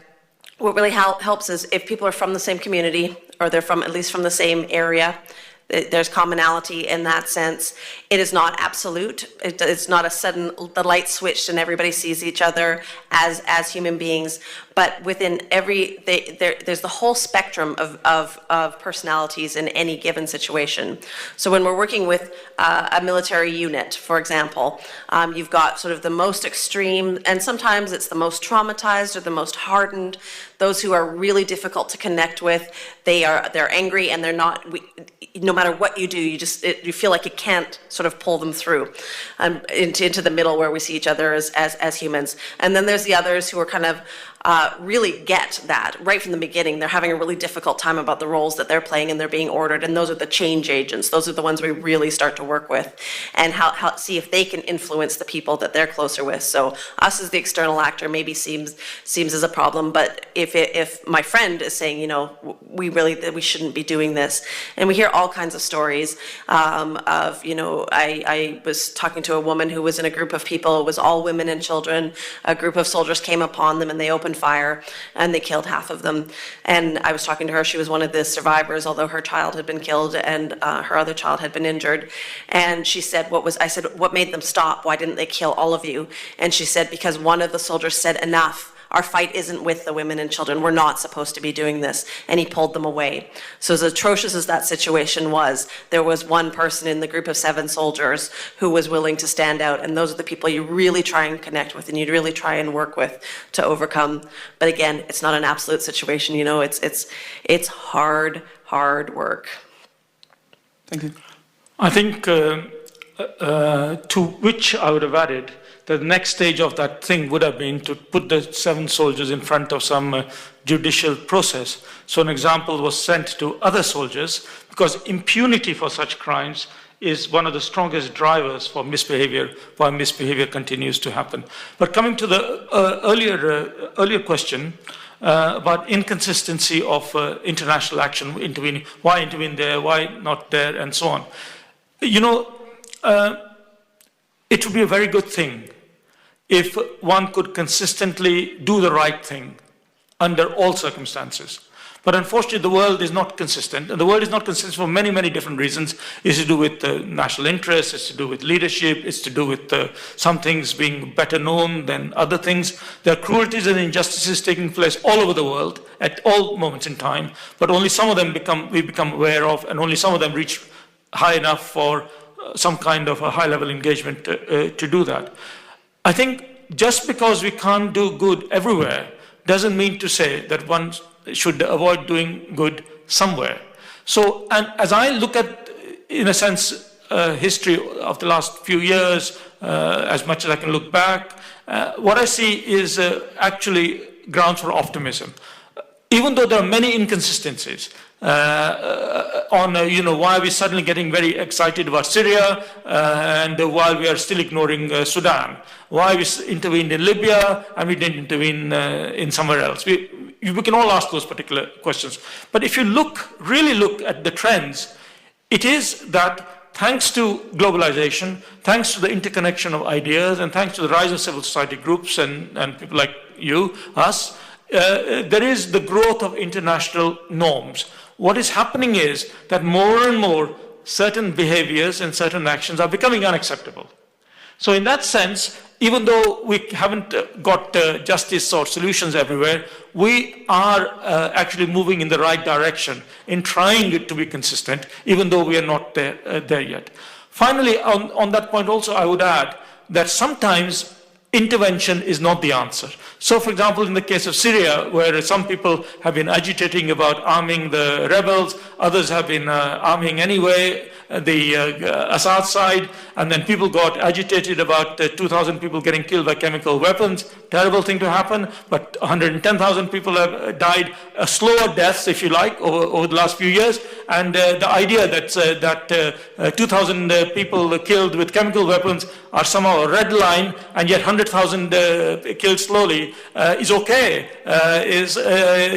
what really helps is if people are from the same community or they're at least from the same area, there's commonality in that sense. It is not absolute. It's not a sudden, the light switched and everybody sees each other as human beings. But within there's the whole spectrum of personalities in any given situation. So when we're working with a military unit, for example, you've got sort of the most extreme, and sometimes it's the most traumatized or the most hardened, those who are really difficult to connect with. They're angry and they're not. No matter what you do, you feel like you can't sort of pull them through into the middle where we see each other as humans. And then there's the others who are kind of really get that right from the beginning. They're having a really difficult time about the roles that they're playing and they're being ordered. And those are the change agents. Those are the ones we really start to work with and see if they can influence the people that they're closer with. So us as the external actor maybe seems as a problem, but if my friend is saying, we shouldn't be doing this, and we hear all kinds of stories of, I was talking to a woman who was in a group of people. It was all women and children. A group of soldiers came upon them and they opened fire and they killed half of them. And I was talking to her. She was one of the survivors, although her child had been killed and her other child had been injured. And she said, I said, what made them stop? Why didn't they kill all of you? And she said, because one of the soldiers said, enough. Our fight isn't with the women and children. We're not supposed to be doing this. And he pulled them away. So as atrocious as that situation was, there was one person in the group of 7 soldiers who was willing to stand out. And those are the people you really try and connect with and you really try and work with to overcome. But again, it's not an absolute situation. It's hard work. Thank you. I think to which I would have added, the next stage of that thing would have been to put the 7 soldiers in front of some judicial process. So an example was sent to other soldiers because impunity for such crimes is one of the strongest drivers for misbehavior, why misbehavior continues to happen. But coming to the earlier question about inconsistency of international action, intervening, why intervene there, why not there, and so on. It would be a very good thing if one could consistently do the right thing under all circumstances. But unfortunately, the world is not consistent, and the world is not consistent for many, many different reasons. It's to do with national interests, it's to do with leadership, it's to do with some things being better known than other things. There are cruelties and injustices taking place all over the world at all moments in time, but only some of them we become aware of, and only some of them reach high enough for some kind of a high-level engagement to do that. I think just because we can't do good everywhere doesn't mean to say that one should avoid doing good somewhere. So, and as I look at, in a sense, history of the last few years, as much as I can look back, what I see is actually grounds for optimism. Even though there are many inconsistencies on why we're suddenly getting very excited about Syria and while we are still ignoring Sudan, why we intervened in Libya and we didn't intervene in somewhere else. We can all ask those particular questions. But if you really look at the trends, it is that thanks to globalization, thanks to the interconnection of ideas, and thanks to the rise of civil society groups and people like you, us, there is the growth of international norms. What is happening is that more and more certain behaviors and certain actions are becoming unacceptable. So in that sense, even though we haven't got justice or solutions everywhere, we are actually moving in the right direction in trying it to be consistent, even though we are not there yet. Finally, on that point also, I would add that sometimes intervention is not the answer. So, for example, in the case of Syria, where some people have been agitating about arming the rebels, others have been arming anyway the Assad side, and then people got agitated about 2,000 people getting killed by chemical weapons. Terrible thing to happen, but 110,000 people have died, slower deaths, if you like, over the last few years. And the idea that 2,000 people killed with chemical weapons are somehow a red line, and yet 100,000 killed slowly is okay.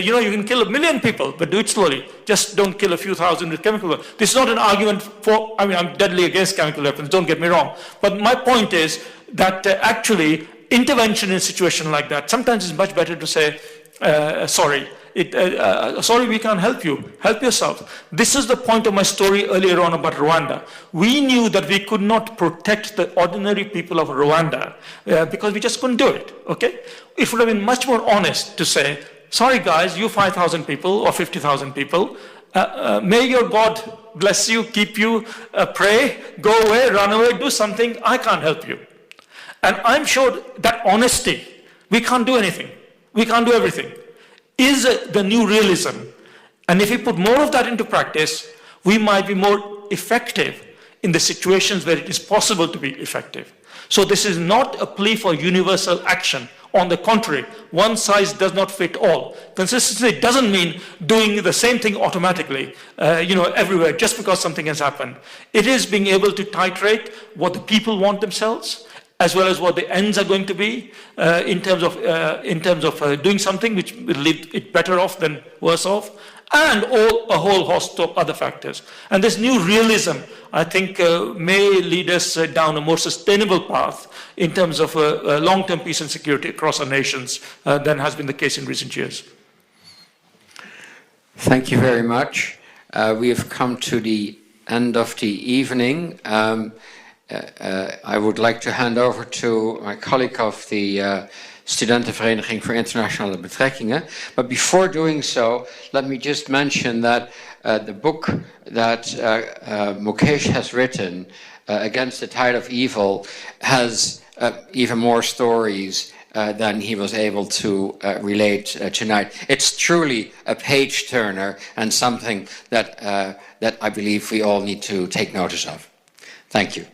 You can kill 1 million people, but do it slowly. Just don't kill a few thousand with chemical weapons. This is not an argument for, I'm deadly against chemical weapons, don't get me wrong. But my point is that actually intervention in a situation like that, sometimes it's much better to say, sorry. Sorry, we can't help you. Help yourself. This is the point of my story earlier on about Rwanda. We knew that we could not protect the ordinary people of Rwanda because we just couldn't do it. Okay? It would have been much more honest to say, sorry guys, you 5,000 people or 50,000 people, may your God bless you, keep you, pray, go away, run away, do something. I can't help you. And I'm sure that honesty, we can't do anything. We can't do everything, is the new realism. And if we put more of that into practice, we might be more effective in the situations where it is possible to be effective. So this is not a plea for universal action. On the contrary, one size does not fit all. Consistency doesn't mean doing the same thing automatically, everywhere, just because something has happened. It is being able to titrate what the people want themselves, as well as what the ends are going to be in terms of doing something which will leave it better off than worse off, and a whole host of other factors. And this new realism, I think, may lead us down a more sustainable path in terms of long-term peace and security across our nations than has been the case in recent years. Thank you very much. We have come to the end of the evening. I would like to hand over to my colleague of the Studentenvereniging voor Internationale Betrekkingen. But before doing so, let me just mention that the book that Mukesh has written, Against the Tide of Evil, has even more stories than he was able to relate tonight. It's truly a page-turner and something that I believe we all need to take notice of. Thank you.